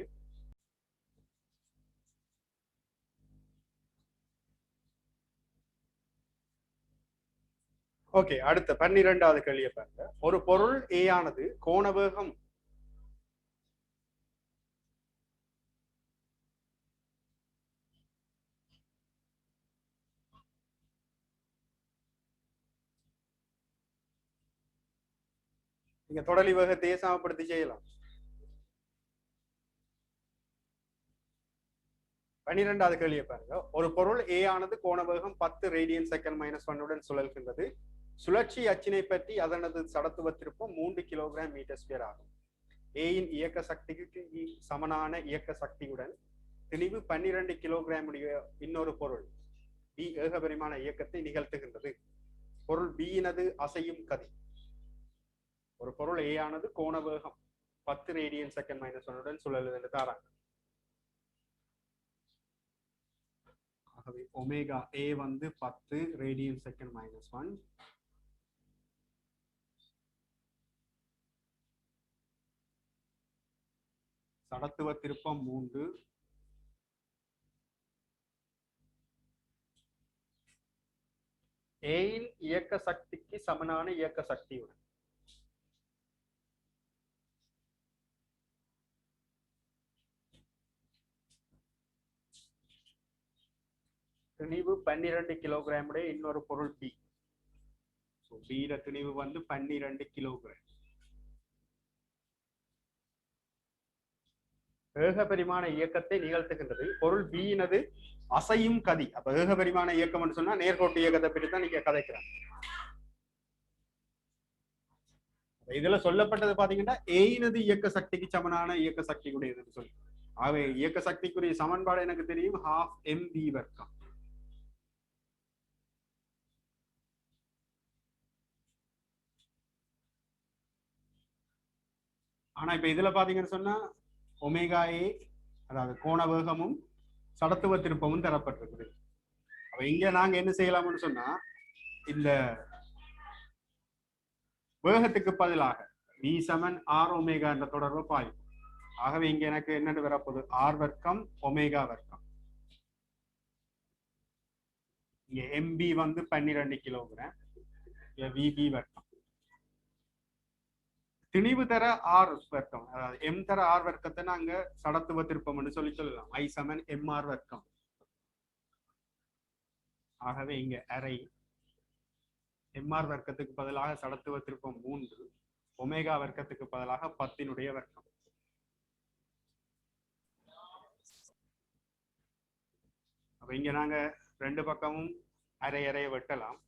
ஓகே, அடுத்த 12வது கேள்வியை பாருங்க. ஒரு பொருள் A ஆனது கோணவேகம் நீங்க தொடலி வேகத்தையே சமப்படுத்தி செய்யலாம். 12வது கேள்வியை பாருங்க. ஒரு பொருள் A ஆனது கோணவேகம் 10 ரேடியன் செகண்ட் -1 சுழல்கின்றது. சுழற்சி அச்சினை பற்றி அதனது சடத்துவ திருப்பம் 3 கிலோகிராம் மீட்டர் ஸ்கொயர் ஆகும். ஏயின் இயக்க சக்திக்கு சமனான இயக்க சக்தியுடன் திணிவு 12 கிலோகிராம் உடைய இன்னொரு பொருள் B ஏகபரிமாண இயக்கத்தை நிகழ்த்துகின்றது. பொருள் B இனது அசையும் கதி. ஒரு பொருள் A ஆனது கோணவேகம் 10 ரேடியன் செகண்ட் -1 சுழலுது என்று தாராங்க. ஆகவே ஒமேகா A வந்து 10 ரேடியன் செகண்ட் -1, சடத்துவ திருப்பம் 3, ஏயின் இயக்க சக்திக்கு சமனான இயக்க சக்தியுடன் திணிவு 12 கிலோகிராம் உடைய இன்னொரு பொருள் B. B திணிவு வந்து 12 கிலோகிராம். ஏகபரிமாண இயக்கத்தை நிகழ்த்துகின்றது. பொருள் B இனது அசையும் கதி. அப்ப ஏகபரிமாண இயக்கம் சொன்னா நேர்கோட்டு இயக்கத்தை பற்றி தான் நீங்க கதைக்கிறாங்க. இதுல சொல்லப்பட்டது பாத்தீங்கன்னா A இனது இயக்க சக்திக்கு சமனான இயக்க சக்தி உடையதுன்னு சொல்லி. ஆகவே இயக்க சக்திக்குரிய சமன்பாடு எனக்கு தெரியும், 12mv வர்க்கம். ஆனா இப்ப இதுல பாத்தீங்கன்னு சொன்னா ஒமேகா A, அதாவது கோண வேகமும் சடத்துவ திருப்பமும் தரப்பட்டிருக்குது. அப்ப இங்க நாங்க என்ன செய்யலாம்னு சொன்னா இந்த வேகத்துக்கு பதிலாக V சமன் R ஒமேகா என்ற தொடர்பு பாயும். ஆகவே இங்க எனக்கு என்னன்னு வரப்போகுது, R வர்க்கம் ஒமேகா வர்க்கம். இங்க MB வந்து 12 கிலோகிராம், VB வர்க்கம். திணிவு தர R வர்க்கம், அதாவது M தர R வர்க்கத்தை நாங்க சடத்துவ திருப்பம்னு சொல்லலாம். I சமன் MR வர்க்கம். ஆகவே இங்க அரை MR வர்க்கத்துக்கு பதிலாக சடத்துவ திருப்பம் 3, ஒமேகா வர்க்கத்துக்கு பதிலாக 10 வர்க்கம். அப்ப இங்க நாங்க ரெண்டு பக்கமும் அரை அறைய வெட்டலாம்.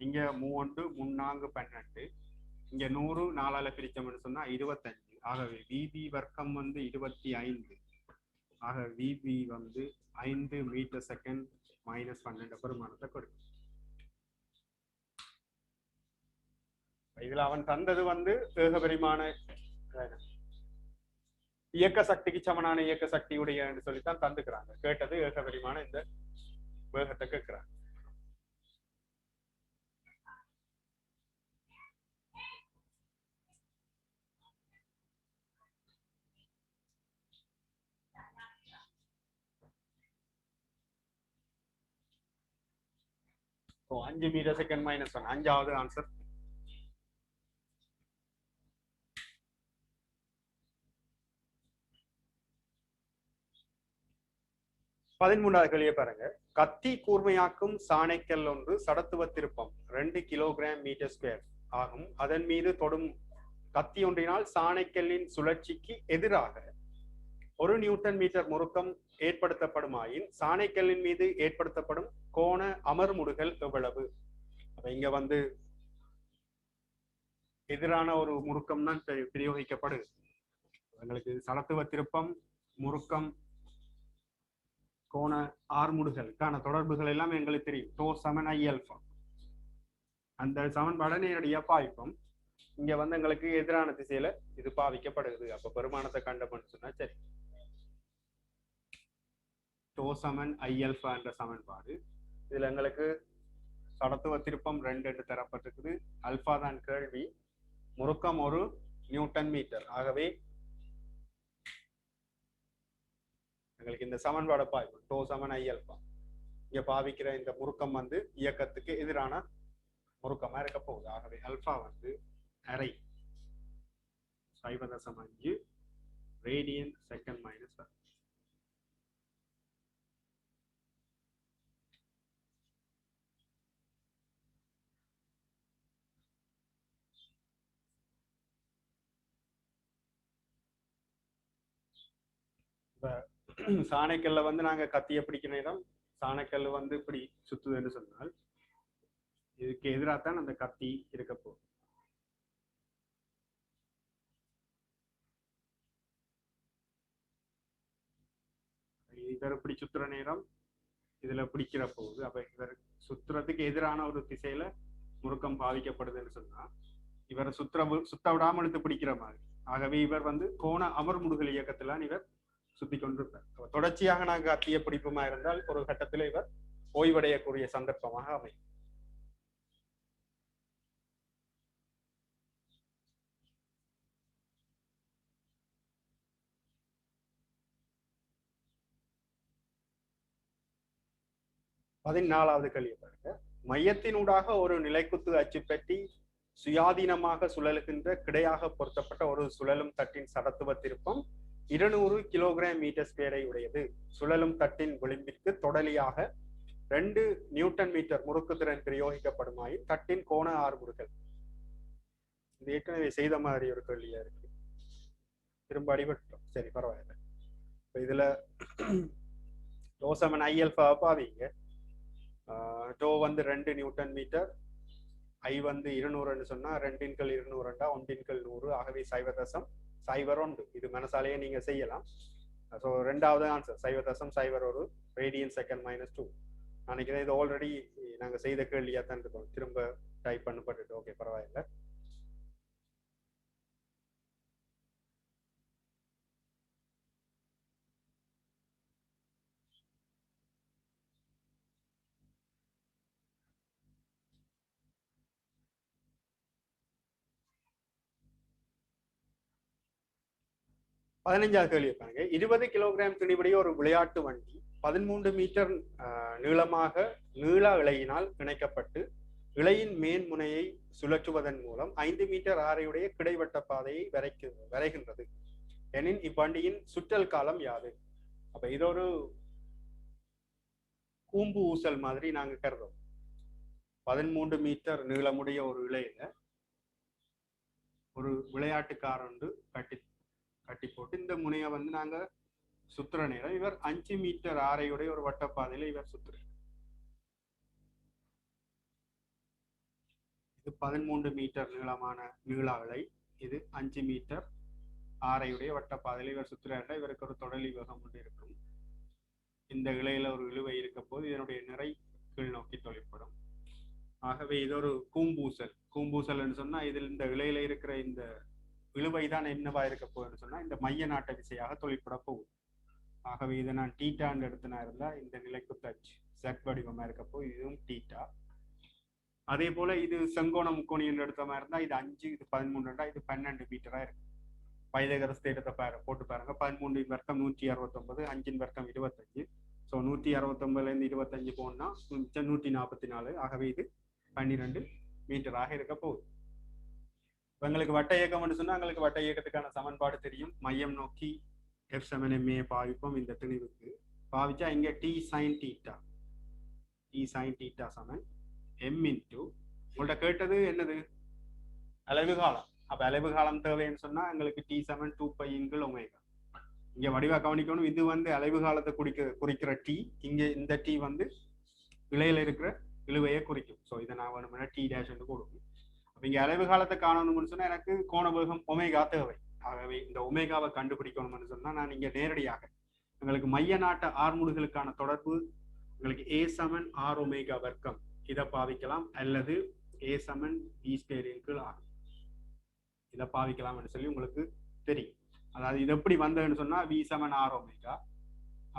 இங்க 3 3 12, இங்க 100 4ஆல பிரிச்சோம்னு சொன்னா 25. ஆகவே VB வர்க்கம் வந்து 25. ஆக VB வந்து 5 மீட்டர் செகண்ட் -12 பெருமானத்தை கொடுக்கும். இதுல அவன் தந்தது வந்து ஏகபரிமாண இயக்க சக்திக்கு சமனான இயக்க சக்தியுடைய என்று சொல்லித்தான் தந்துக்கிறாங்க. கேட்டது ஏகபரிமாண இந்த வேகத்தை கேட்கிறாங்க. ஓ 5 மீட்டர் செகண்ட் -1, 5வது ஆன்சர். பதிமூன்றாவது கேள்வியை பாருங்க. கத்தி கூர்மையாக்கும் சாணைக்கல் ஒன்று சடத்துவ திருப்பம் 2 கிலோகிராம் மீட்டர் ஸ்கொயர் ஆகும். அதன் மீது தொடும் கத்தி ஒன்றினால் சாணைக்கல்லின் சுழற்சிக்கு எதிராக 1 நியூட்டன் மீட்டர் முறுக்கம் ஏற்படுத்தப்படுமாயின் சாணைக்கல்லின் மீது ஏற்படுத்தப்படும் கோண அமர்முடுகள் எவ்வளவு? அப்ப இங்க வந்து எதிரான ஒரு முறுக்கம் தான் பிரயோகிக்கப்படுது. எங்களுக்கு சலத்துவ திருப்பம், முறுக்கம், கோண ஆர்முடுகளுக்கான தொடர்புகள் எல்லாம் எங்களுக்கு தெரியும். டோ சமன் ஐ அல்ஃபா. அந்த சமன்பாடை நேரடியாக பாவிப்போம். இங்க வந்து எங்களுக்கு எதிரான திசையில இது பாவிக்கப்படுது. அப்ப பெருமானத்தை கண்டபன்னு சொன்னா சரி. டோ சமன் ஐ அல்ஃபா என்ற சமன்பாடு. இதுல எங்களுக்கு சடத்துவ திருப்பம் 2 என்று தரப்பட்டிருக்குது. அல்பா தான் கேள்வி. முறுக்கம் 1 நியூட்டன் மீட்டர். ஆகவே எங்களுக்கு இந்த சமன்பாடை பாய்க்கும். டோ சமன் ஐ அல்பா. இங்க பாவிக்கிற இந்த முறுக்கம் வந்து இயக்கத்துக்கு எதிரான முறுக்கமா இருக்க போகுது. ஆகவே அல்பா வந்து அரை 0.5 ரேடியன் செகண்ட் மைனஸ். சாணைக்கல்ல வந்து நாங்க கத்திய பிடிக்கிற நேரம் சாணைக்கல் வந்து இப்படி சுத்துதுன்னு சொன்னால் இதுக்கு எதிராகத்தான் அந்த கத்தி இருக்க போகுது. இவர் இப்படி சுத்துற நேரம் இதுல பிடிக்கிற போகுது. அப்ப இவர் சுத்துறதுக்கு எதிரான ஒரு திசையில முறுக்கம் பாவிக்கப்படுதுன்னு சொன்னா இவரை சுத்த விடாமல் எடுத்து பிடிக்கிற மாதிரி. ஆகவே இவர் வந்து கோண அமர்முடுகல் இயக்கத்திலான் இவர் சுத்தி கொண்டிருப்பார். தொடர்ச்சியாக நாங்கள் கத்திய பிடிப்புமா இருந்தால் ஒரு கட்டத்தில் இவர் ஓய்வடையக்கூடிய சந்தர்ப்பமாக அமையும். பதினாலாவது கேள்வி பாருங்க. மையத்தினூடாக ஒரு நிலைக்குத்து அச்சு பெட்டி சுயாதீனமாக சுழலுகின்ற கிடையாக பொருத்தப்பட்ட ஒரு சுழலும் தட்டின் சடத்துவ திருப்பம் 200 கிலோகிராம் மீட்டர் ஸ்கொயரை உடையது. சுழலும் தட்டின் விளிம்பிற்கு தொடலியாக 2 நியூட்டன் மீட்டர் முறுக்கு திறன் பிரயோகிக்கப்படுமாயின் தட்டின் கோண ஆர்முடுகள். இது ஏற்கனவே செய்த மாதிரி ஒரு கேள்வியா இருக்கு. திரும்ப அடிபட்டோம். சரி, பரவாயில்ல. இப்போ இதுல டோ சமன் ஐ அல்ஃபா பாவீங்க. டோ வந்து 2 நியூட்டன் மீட்டர், ஐ வந்து 200ன்னு சொன்னா 2x200 1x100. ஆகவே 0.01. இது மனசாலேயே நீங்க செய்யலாம். ஸோ ரெண்டாவது ஆன்சர் 0.01 ரேடியன் செகண்ட் மைனஸ் 2. நினைக்கிறேன் இது ஆல்ரெடி நாங்கள் செய்த கேள்வியா தான் இருக்கோம். திரும்ப டைப் பண்ணப்பட்டு ஓகே, பரவாயில்ல. பதினஞ்சாவது கேள்வி பாருங்க. 20 கிலோகிராம் திணிபடிய ஒரு விளையாட்டு வண்டி 13 மீட்டர் நீளமாக நீள இழையினால் இணைக்கப்பட்டு இழையின் மேன் முனையை சுழற்றுவதன் மூலம் 5 மீட்டர் ஆரையுடைய கிடைவட்ட பாதையை வரைகின்றது எனின் இவ்வண்டியின் சுற்றல் காலம் யாது? அப்ப இது ஒரு கூம்பு ஊசல் மாதிரி நாங்க கருதும். 13 மீட்டர் நீளமுடைய ஒரு இழையில ஒரு விளையாட்டுக்காரண்டு கட்டி போட்டு இந்த முனையை வந்து நாங்க சுத்துற நேரம் இவர் 5 மீட்டர் ஆரையுடைய ஒரு வட்டப்பாதையில இவர் சுத்துற. இது 13 மீட்டர் நீளமான நீள இழை. இது 5 மீட்டர் ஆரையுடைய வட்டப்பாதையில இவர் சுத்துறாருன்னா இவருக்கு ஒரு தொடலி வேகம் ஒன்று இருக்கும். இந்த இழையில ஒரு இழுவை இருக்க போது இதனுடைய நிறை கீழ் நோக்கி தொழிற்படும். ஆகவே இது ஒரு கூம்பூசல். கூம்பூசல்னு சொன்னா இதில் இந்த இழையில இருக்கிற இந்த இழுவை தான் என்னவா இருக்க போகுதுன்னு சொன்னா இந்த மைய நாட்ட விசையாக தொழிற்பட போகுது. ஆகவே இதை நான் டீட்டான்னு எடுத்துனா இருந்தா இந்த நிலைக்குத்தச்சு செட் வடிவமா இருக்க போகுது. இதுவும் டீட்டா. அதே போல இது செங்கோண முக்கோணின்னு எடுத்த மாதிரி இருந்தா இது 5, இது 13, இது 12 மீட்டரா இருக்கு. பைதகரஸ் தேட்டத்தை போட்டு பாருங்க. 13 வர்க்கம் 169, 5 வர்க்கம் 25. ஸோ 169லேருந்து 25 போனா 144. ஆகவே இது 12 மீட்டராக இருக்க போகுது. எங்களுக்கு வட்ட இயக்கம்னு சொன்னா எங்களுக்கு வட்ட இயக்கத்துக்கான சமன்பாடு தெரியும். மையம் நோக்கி F7ma பாவிப்போம். இந்த திணிவுக்கு பாவிச்சா இங்க T sin theta சமன் M இன்டு உங்கள்ட்ட கேட்டது என்னது? அலைவு காலம். அப்ப அலைவு காலம் தேவைன்னு சொன்னா எங்களுக்கு T சமன் 2π/ω. இங்க வடிவா கவனிக்கணும். இது வந்து அலைவு காலத்தை குறிக்கிற T. இங்க இந்த T வந்து இழையில இருக்கிற இழுவையை குறிக்கும். ஸோ இதை நான் வேணும்னா T' கொடுக்கும். அப்ப இங்க அலைவு காலத்தை காணணும்னு சொன்னா எனக்கு கோண வேகம் ஒமேகா தேவை. ஆகவே இந்த ஒமேகாவை கண்டுபிடிக்கணும்னு சொன்னா நான் இங்க நேரடியாக உங்களுக்கு மைய நாட்ட ஆர்முடுகளுக்கான தொடர்பு உங்களுக்கு A சமன் ஆர் ஒமேகா வர்க்கம் இதை பாவிக்கலாம், அல்லது A சமன் B ஸ்கொயரின் கீழ் ஆர் இதை பாவிக்கலாம்னு சொல்லி உங்களுக்கு தெரியும். அதாவது இது எப்படி வந்ததுன்னு சொன்னா V சமன் ஆர் ஒமேகா.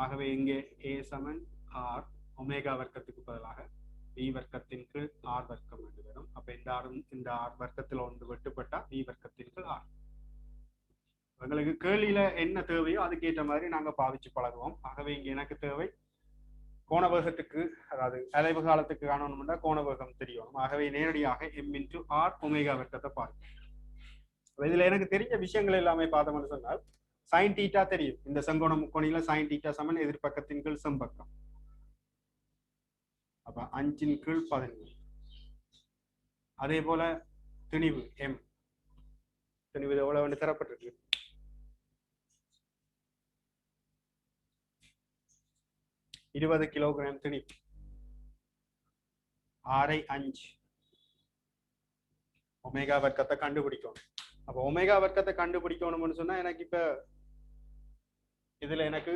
ஆகவே இங்கே A சமன் ஆர் ஒமேகா வர்க்கத்துக்கு பதிலாக V வர்க்கத்தின் கீழ் ஆர் வர்க்கம் என்று வரும். அப்ப இந்த ஆர் வர்க்கத்தில் ஒன்று வெட்டுப்பட்டா V வர்க்கத்தின் கீழ் ஆர். எங்களுக்கு கேள்வியில என்ன தேவையோ அதுக்கேற்ற மாதிரி நாங்க பாவிச்சு பழகுவோம். ஆகவே இங்க எனக்கு தேவை கோணவேகத்துக்கு, அதாவது அலைவு காலத்துக்கு காணணும்னா கோணவேகம் தெரியணும். ஆகவே நேரடியாக M இன்டு ஆர் ஒமேகா வர்க்கத்தை பார்க்கணும். இதுல எனக்கு தெரிஞ்ச விஷயங்கள் எல்லாமே பார்த்தோம்னு சொன்னால் சைன் தீட்டா தெரியும். இந்த செங்கோண முக்கோணியில சைன் தீட்டா சமன் எதிர்பக்கத்தின் கீழ் செம்பக்கம். அப்ப 5/13. அதே போல திணிவு M, திணிவு எவ்வளவு வந்து தரப்பட்டிருக்கு, 20 கிலோகிராம் திணிவு, 6/5 ஒமேகா வர்க்கத்தை கண்டுபிடிக்கணும். அப்ப ஒமேகா வர்க்கத்தை கண்டுபிடிக்கணும்னு சொன்னா எனக்கு இப்ப இதுல எனக்கு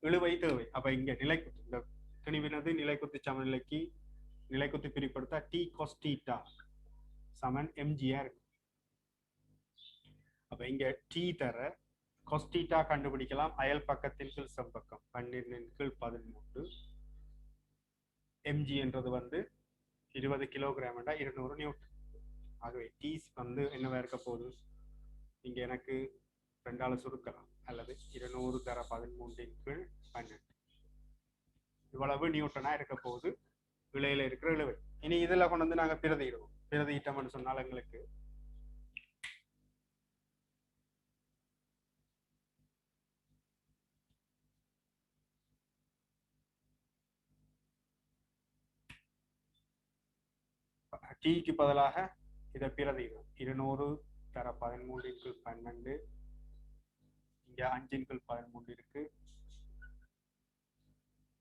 இழுவை தேவை. அப்ப இங்க நிலைக்குத்து, இந்த திணிவினது நிலைக்குத்து சமநிலைக்கு நிலைக்குத்து பிரிப்படுத்த T cos θ சமன் mgr இருக்கு. அப்ப இங்க T தர cos θ கண்டுபிடிக்கலாம். அயல் பக்கத்தின் கீழ் செம்பக்கம் 12/13. mg என்றது வந்து 20 கிலோகிராம் 200 நியூட்டன். ஆகவே T வந்து என்னவா இருக்க போகுது, இங்க எனக்கு 2ஆல சுருக்கலாம், அல்லது 200 தர 13/12 இவ்வளவு நியூட்டனா இருக்க போகுது விலையில இருக்கிற இழுவை. இனி இதுல கொண்டு வந்து நாங்க பிரதியிடுவோம். பிரதியிட்டோம்னு சொன்னால் எங்களுக்கு டீக்கு பதிலாக இதை பிரதியிடும். 200 தர 13/12, இங்க 5/13 இருக்கு,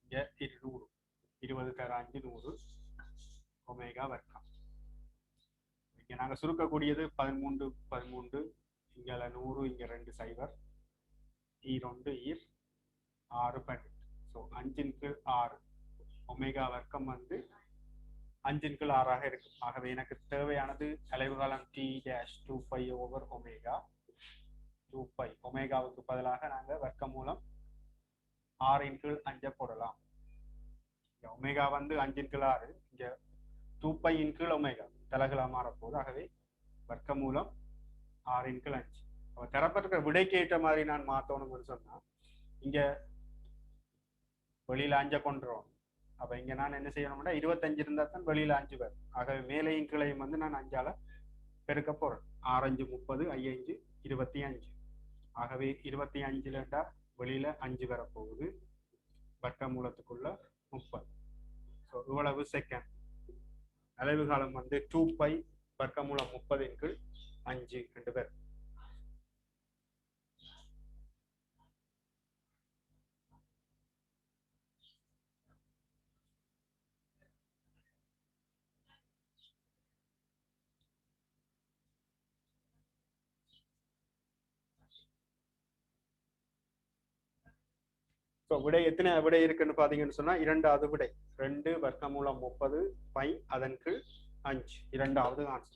இங்க 200, 20 தர 5 100 ஒமேகா வர்க்கம். இங்க நாங்க சுருக்கக்கூடியது 13/13, இங்க 100, இங்க 2 0, 2 ஈர் 6/12. ஸோ 5/6 ஒமேகா வர்க்கம் வந்து 5/6 இருக்கு. ஆகவே எனக்கு தேவையானது அலைவு காலம் T-2π/ஒமேகா 2π. ஒமேகாவுக்கு பதிலாக நாங்க வர்க்க மூலம் 6/5 போடலாம். ஒமேகா வந்து 5/6, இங்க 2π ஒமேகா தலைகளா மாறப்போகுது. ஆகவே வர்க்க மூலம் 6/5. தரப்பட்டிருக்கிற விடைக்கு ஏற்ற மாதிரி நான் மாத்தணும்னு சொன்னா இங்க வெளியில 5 கொண்டுறோம். அப்ப இங்க நான் என்ன செய்யணும்னா 25 இருந்தா தான் வெளியில 5 வரும். ஆகவே மேலையும் கீழையும் வந்து நான் 5ஆல பெருக்க போறேன். 6×5 30, 5×5 25. ஆகவே 25 வெளியில 5 வரப்போகுது, வர்க்க மூலத்துக்குள்ள 30. ஸோ இவ்வளவு செகண்ட். அலைவு காலம் வந்து 2π வர்க்க மூலம் 30/5 2 பேர். ஸோ விடை எத்தனை விடை இருக்குன்னு பாத்தீங்கன்னு சொன்னா 2வது விடை 2 வர்க்க மூலம் 30 π அதன் கீழ் 5 2வது ஆன்சர்.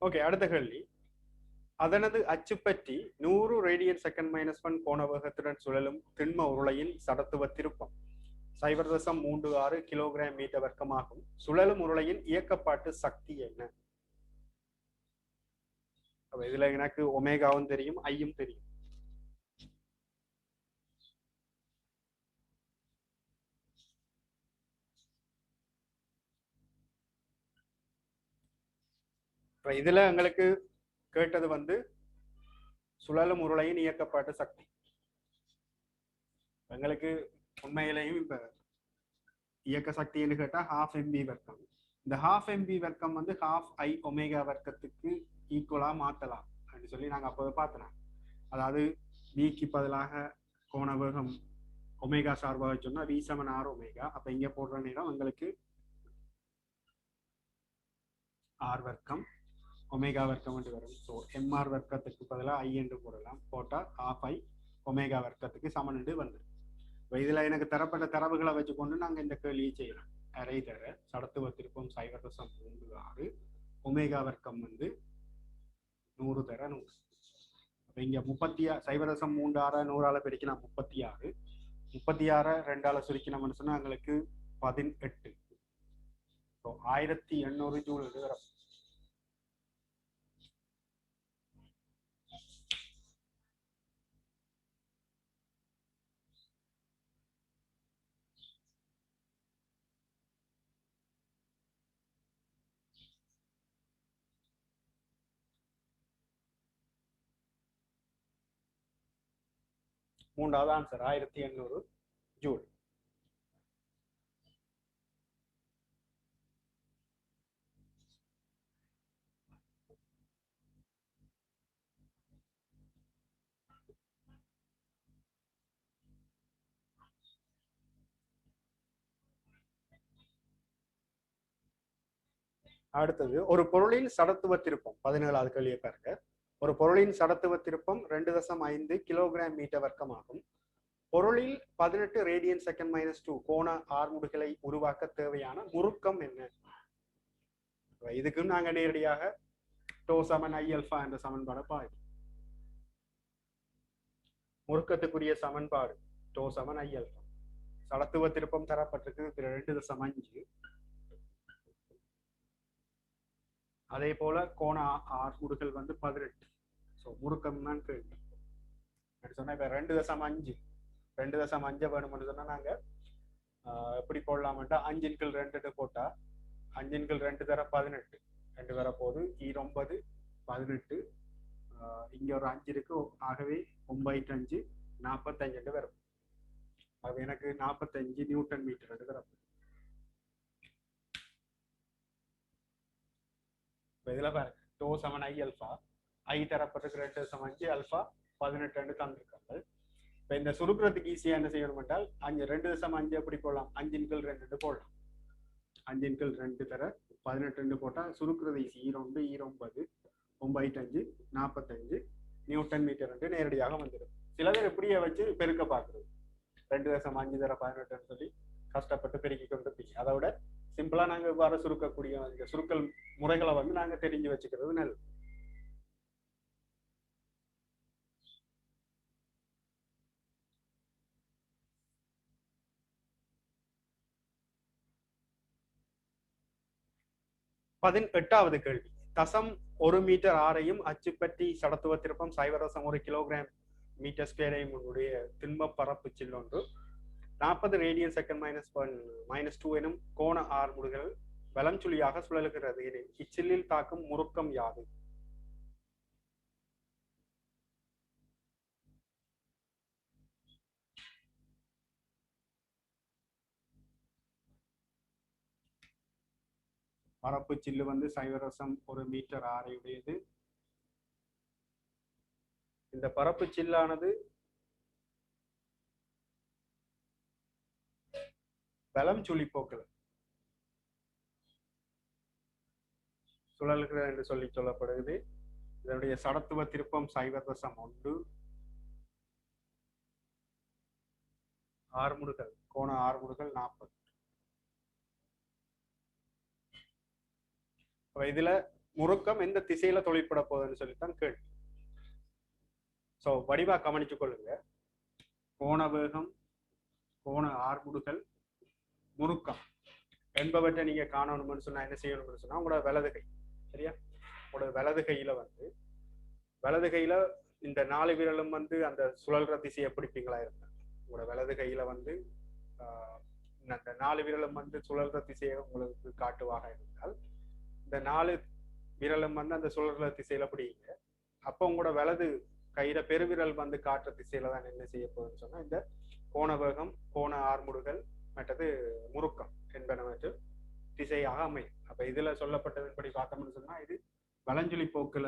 ஓகே, அடுத்த கேள்வி. அதனது அச்சு பற்றி 100 ரேடியன் செகண்ட் -1 கோண வேகத்துடன் சுழலும் திண்ம உருளையின் சடத்துவ திருப்பம் 0.36 கிலோகிராம் மீட்டர் வர்க்கமாகும். சுழலும் உருளையின் இயக்கப்பாட்டு சக்தி என்ன? இதுல எனக்கு ஒமேகாவும் தெரியும், ஐயும் தெரியும். இதுல எங்களுக்கு கேட்டது வந்து சுழலும் உருளையின் இயக்கப்பட்ட சக்தி. எங்களுக்கு உண்மையிலையும் இப்ப இயக்க சக்தின்னு கேட்டா ½ mv வர்க்கம். இந்த ½ mv வர்க்கம் வந்து ½ I ஒமேகா வர்க்கத்துக்கு ஈக்குவலா மாத்தலாம் அப்படின்னு சொல்லி நாங்க அப்போது பார்த்தோம். அதாவது விக்கு பதிலாக கோண வேகம் ஒமேகா சார்பாக சொன்னா V = R ஒமேகா. அப்ப இங்க போடுற நேரம் எங்களுக்கு R வர்க்கம் ஒமேகா வர்க்கம் என்று வரும். ஸோ mr வர்க்கத்துக்கு பதிலாக I என்று போடலாம். போட்டா ½ I ஒமேகா வர்க்கத்துக்கு சமன் என்று வந்து. இதுல எனக்கு தரப்பட்ட தரவுகளை வச்சுக்கொண்டு நாங்க இந்த கேள்வியை செய்யலாம். அரை தர சடத்துவ திருப்பம் 0.36 ஒமேகா வர்க்கம் வந்து 100 தர 100. அப்ப இங்க 0.36 100ஆல பெருக்கினா 36. 36 2ஆல சுருக்கினோம்னு சொன்னா எங்களுக்கு 18. 1800 ஜூல் வரும். மூன்றாவது ஆன்சர் 1800 ஜூல். அடுத்தது ஒரு பொருளின் சடத்துவ திருப்பம் 17வது கேள்வியை பாருங்க. ஒரு பொருளின் சடத்துவ திருப்பம் 2.5 கிலோகிராம் மீட்டர் வர்க்கம் ஆகும். பொருளில் 18 ரேடியன் செகண்ட் -2 கோண ஆர்முடுகளை உருவாக்க தேவையான முறுக்கம் என்ன? இதுக்கும் நாங்க நேரடியாக டோ சமன் I அல்பா என்ற சமன்பாடை பாய்வோம். முறுக்கத்துக்குரிய சமன்பாடு டோ சமன் I அல்பா. சடத்துவ திருப்பம் தரப்பட்டிருக்கு 2.5. அதே போல கோண ஆர்முடுகள் வந்து 18. ஸோ முறுக்கம் தான் கேள்வி. சொன்னா இப்ப 2.5 2.5 வேணும்னு சொன்னா நாங்க எப்படி போடலாம்ட்டா 5/2 போட்டா 5/2 தர 18 2 வர போது 9 18. இங்க ஒரு 5 இருக்கு. ஆகவே 9×5 45 வரும். அது எனக்கு 45 நியூட்டன் மீட்டர் வரும். இதுல பாருங்க டோ சமன் I அல்பா I தரப்பட்டிருக்கு 2.5 அல்பா 18 தந்திருக்காங்க. இப்ப இந்த சுருக்கிறதுக்கு ஈஸியா என்ன செய்யணும் என்றால் 2.5 எப்படி போடலாம் 5/2 போடலாம். 5/2 தர 18 போட்டா சுருக்கிறது ஈஸி. 2 9 9×5 45 நியூட்டன் மீட்டர் என்று நேரடியாக வந்துடும். சில பேர் எப்படியே வச்சு பெருக்க பார்க்குறது 2.5 தர 18 சொல்லி கஷ்டப்பட்டு பெருக்கி கொண்டு. அதை விட சிம்பிளா நாங்க இவ்வாறு சுருக்கக்கூடிய இந்த சுருக்கல் முறைகளை வந்து நாங்க தெரிஞ்சு வச்சுக்கிறது நல்லது. பதினெட்டாவது கேள்வி. தசம் 1 மீட்டர் ஆரையும் அச்சுப்பற்றி சடத்துவ திருப்பம் 0.1 கிலோகிராம் மீட்டர் ஸ்கொயரையும் உடைய திண்ம பரப்பு சில்லொன்று 40 ரேடியன் செகண்ட் -2 எனும் கோண ஆர்முடுகள் வலஞ்சுழியாக சுழலுகிறது எனில் இச்சில்லில் தாக்கும் முறுக்கம் யாது? பரப்பு சில்லு வந்து 0.1 மீட்டர் ஆரையுடையது. இந்த பரப்பு சில்லானது வலம் சுழி போக்குல சுழல்கிறது என்று சொல்லப்படுகிறது. இதனுடைய சடத்துவ திருப்பம் 0.1 ஆர்முடுகள் கோண ஆர்முடுகள் 40. இதுல முறுக்கம் எந்த திசையில தொழிற்பட போகுதுன்னு சொல்லித்தான் கேள்வி. சோ வடிவா கவனிச்சு கொள்ளுங்க. கோண வேகம் கோண ஆர்முடுகள் முறுக்கம் என்பவற்றை நீங்க காணணும்னு சொன்னா என்ன செய்யணும்னு சொன்னா உங்களோட வலது கை சரியா, உங்களோட வலது கையில வந்து வலது கையில இந்த 4 விரலும் வந்து அந்த சுழல்ற திசையை பிடிப்பீங்களா இருந்தா உங்களோட வலது கையில வந்து அந்த 4 விரலும் வந்து சுழல்ற திசையை உங்களுக்கு காட்டுவாக இருந்தால் இந்த 4 விரலும் வந்து அந்த சுழற்ற திசையில பிடிங்க. அப்போ உங்களோட வலது கையில பெருவிரல் வந்து காற்ற திசையில தான் என்ன செய்ய போகுதுன்னு சொன்னா இந்த கோண வேகம், கோண ஆர்முடுகள் மற்றது முறுக்கம் என்பனவற்று திசையாக அமையும். அப்ப இதுல சொல்லப்பட்டதன்படி பார்த்தோம்னு சொன்னா இது வலஞ்சுழி போக்குல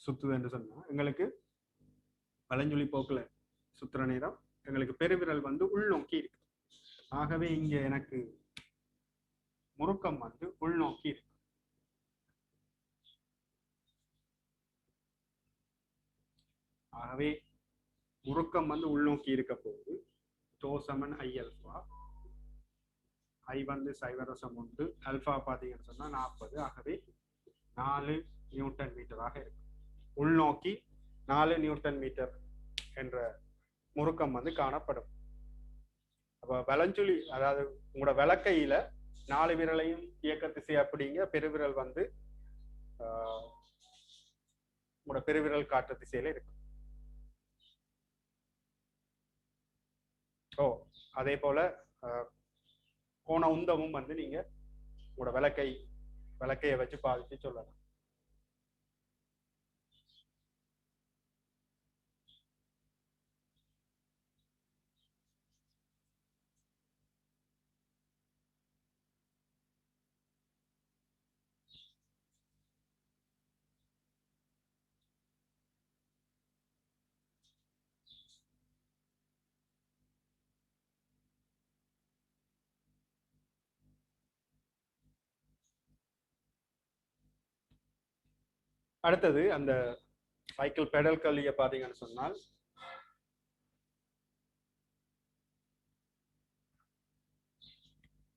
சுத்துது என்று சொன்னா எங்களுக்கு வலஞ்சுழி போக்குல சுத்துற நேரம் எங்களுக்கு பெருவிரல் வந்து உள்நோக்கி இருக்கு. ஆகவே இங்க எனக்கு முறுக்கம் வந்து உள்நோக்கி இருக்கு. ஆகவே முறுக்கம் வந்து உள்நோக்கி இருக்க போது டோ சமன் ஐ அல்பா, ஐ வந்து 0.1, அல்பா பார்த்தீங்கன்னு சொன்னா 40. ஆகவே 4 நியூட்டன் மீட்டராக இருக்கு. உள்நோக்கி 4 நியூட்டன் மீட்டர் என்ற முறுக்கம் வந்து காணப்படும். அப்ப வலஞ்சுழி அதாவது உங்களோட விளக்கையில 4 விரலையும் இயக்க திசை அப்படிங்க பெருவிரல் வந்து உங்களோட பெருவிரல் காற்று திசையில இருக்கு. அதே போல கோண உந்தமும் வந்து நீங்க உங்களோட விளக்கைய வச்சு பாதிச்சு சொல்லலாம். அடுத்தது அந்த சைக்கிள் பெடல் கல்லியை பாத்தீங்கன்னு சொன்னால்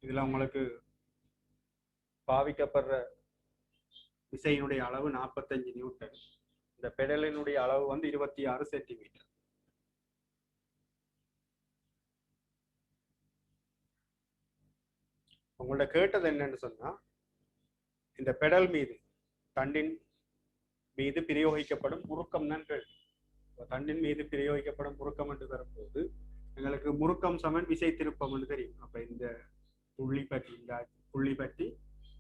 இதுல உங்களுக்கு பாவிக்கப்படுற விசையினுடைய அளவு 45 நியூட்டன். இந்த பெடலினுடைய அளவு வந்து 26 சென்டிமீட்டர். உங்கள்ட்ட கேட்டது என்னன்னு சொன்னா இந்த பெடல் மீது தண்டின் மீது பிரயோகிக்கப்படும் முறுக்கம் தான் கேள்வி. தண்டின் மீது பிரயோகிக்கப்படும் முறுக்கம் என்று வரும்போது எங்களுக்கு முறுக்கம் சமன் விசை திருப்பம் என்று தெரியும். அப்ப இந்த புள்ளி பற்றி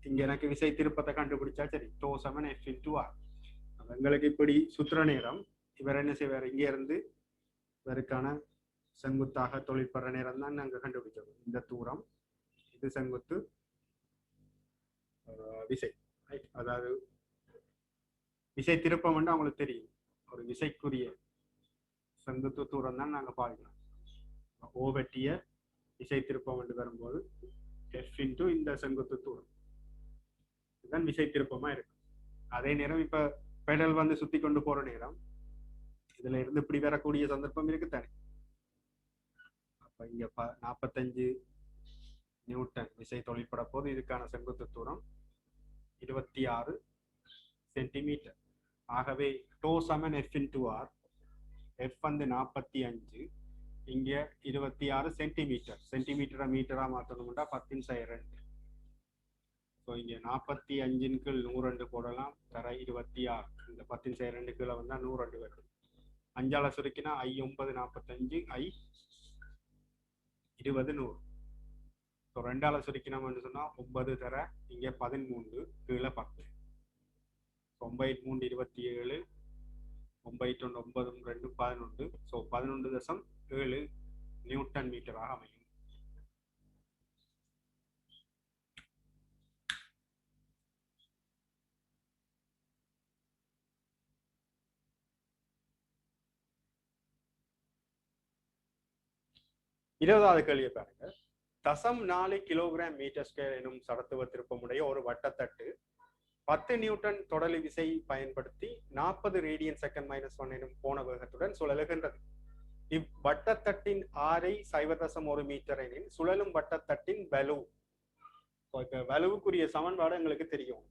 இங்க எனக்கு விசை திருப்பத்தை கண்டுபிடிச்சா சரி. டோ சமன் எஃப் இன்டு ஆர். எங்களுக்கு இப்படி சுற்றுற நேரம் இவர் என்ன செய்வார், இங்க இருந்து இவருக்கான செங்குத்தாக தொழிற்படுற நேரம் தான் நாங்க கண்டுபிடிச்சோம். இந்த தூரம் இது செங்குத்து விசை, அதாவது விசை திருப்பம் வந்து அவங்களுக்கு தெரியும். ஒரு விசைக்குரிய செங்குத்து தூரம் தான் நாங்க பாதிக்கிறோம். ஓ வெட்டிய விசை திருப்பம் என்று வரும்போது எஃப் இன்டு இந்த செங்குத்து தூரம் இதுதான் விசை திருப்பமா இருக்கு. அதே நேரம் இப்ப பெடல் வந்து சுத்தி கொண்டு போற நேரம் இதுல இருந்து இப்படி வரக்கூடிய சந்தர்ப்பம் இருக்கு தானே. அப்ப இங்க 45 நியூட்டன் விசை தொழிற்பட போது இதுக்கான செங்குத்து தூரம் 26 சென்டிமீட்டர். ஆகவே டோ சமன் எஃப் இன்டு ஆர். எஃப் வந்து 45, இங்க 26 சென்டிமீட்டர். சென்டிமீட்டரா மீட்டரா மாற்றணும்னா 10/2. ஸோ இங்க 45 கீழ் 102 போடலாம், தர 26. இந்த 10/2 கீழே வந்தா 102 வரும். 5ஆல சுருக்கினா ஐ 9 45, ஐ 20 100. ஸோ 2ஆல சுருக்கினோம்னு சொன்னா 9 தர இங்க 13 கீழே 10. 9 3 27, 9 9 2 11. ஸோ 11.7 நியூட்டன் மீட்டராக அமையும். இருபதாவது கேள்வியை பாருங்க. 0.4 கிலோகிராம் மீட்டர் ஸ்கொயர் எனும் சடத்துவ திருப்பமுடைய ஒரு வட்டத்தட்டு 10 நியூட்டன் தொடலி விசை பயன்படுத்தி 40 ரேடியன் செகண்ட் -1 எனும் கோண வேகத்துடன் சுழலுகின்றது. இவ்வட்டத்தட்டின் ஆரை 0.1 மீட்டர் எனில் சுழலும் வட்டத்தட்டின் வலு. வலுவுக்குரிய சமன்பாடு எங்களுக்கு தெரியும்.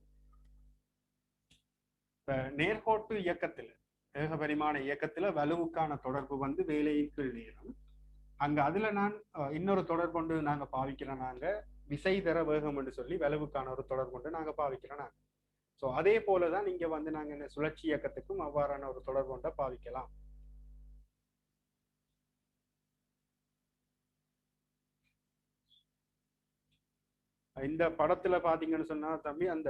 நேர்கோட்டு இயக்கத்துல ஏகபரிமாண இயக்கத்துல வலுவுக்கான தொடர்பு வந்து வேலையின் கீழ் நேரம். அங்க அதுல நான் இன்னொரு தொடர் கொண்டு நாங்க பாவிக்கிறோம். நாங்க விசை தர வேகம் என்று சொல்லி வலுவுக்கான ஒரு தொடர் கொண்டு நாங்க பாவிக்கிறோம். நாங்க ஸோ அதே போலதான் இங்க வந்து நாங்க இந்த சுழற்சி இயக்கத்துக்கும் அவ்வாறான ஒரு தொடர் கொண்ட பாவிக்கலாம். இந்த படத்துல பாத்தீங்கன்னு சொன்னா தம்பி அந்த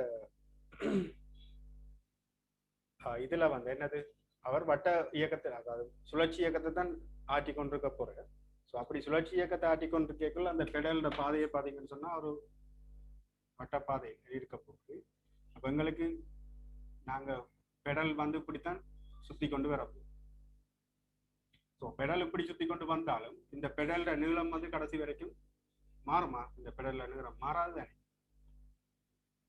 இதுல வந்து என்னது அவர் வட்ட இயக்கத்தில் அதாவது சுழற்சி இயக்கத்தை தான் ஆட்டி கொண்டிருக்க போறாரு. ஸோ அப்படி சுழற்சி இயக்கத்தை ஆட்டி கொண்டிருக்கக்குள்ள அந்த பெடலோட பாதையை பார்த்தீங்கன்னு சொன்னா ஒரு வட்டப்பாதை இருக்க போகுது. அப்ப எங்களுக்கு நாங்க பெடல் வந்து இப்படித்தான் சுத்தி கொண்டு வரப்போம். ஸோ பெடல் இப்படி சுத்தி கொண்டு வந்தாலும் இந்த பெடலோட நீளம் வந்து கடைசி வரைக்கும் மாறுமா? இந்த பெடல்ல நீளம் மாறாது தானே.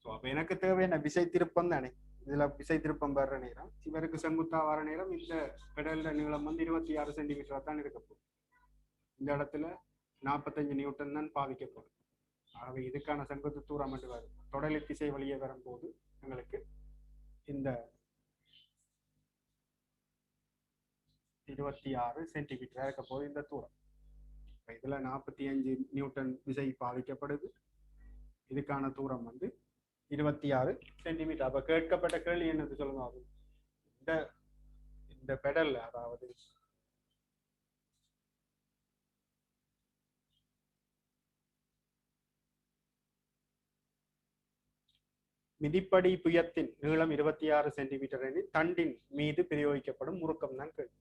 ஸோ அப்ப எனக்கு தேவையான விசை திருப்பம் தானே. இதுல விசை திருப்பம் வர்ற நேரம் இவருக்கு செங்குத்தா வர நேரம் இந்த பெடல்ல நீளம் வந்து 26 சென்டிமீட்டரா தான் இருக்க போகுது. இந்த இடத்துல 45 நியூட்டன் தான் பாவிக்கப்படும். ஆகவே இதுக்கான செங்குத்து தூரம் என்று வரும் தொடலி திசை வழியே வரும்போது எங்களுக்கு இந்த 26 சென்டிமீட்டரா இருக்க போது இந்த தூரம். இதுல 45 நியூட்டன் விசை பாவிக்கப்படுது. இதுக்கான தூரம் வந்து 26 சென்டிமீட்டர். அப்ப கேட்கப்பட்ட கேள்வி என்னது சொல்லுங்க. அது இந்த பெடல் அதாவது மிதிப்படி புயத்தின் நீளம் 26 சென்டிமீட்டர் எனில் தண்டின் மீது பிரயோகிக்கப்படும் முறுக்கம் தான் கேள்வி.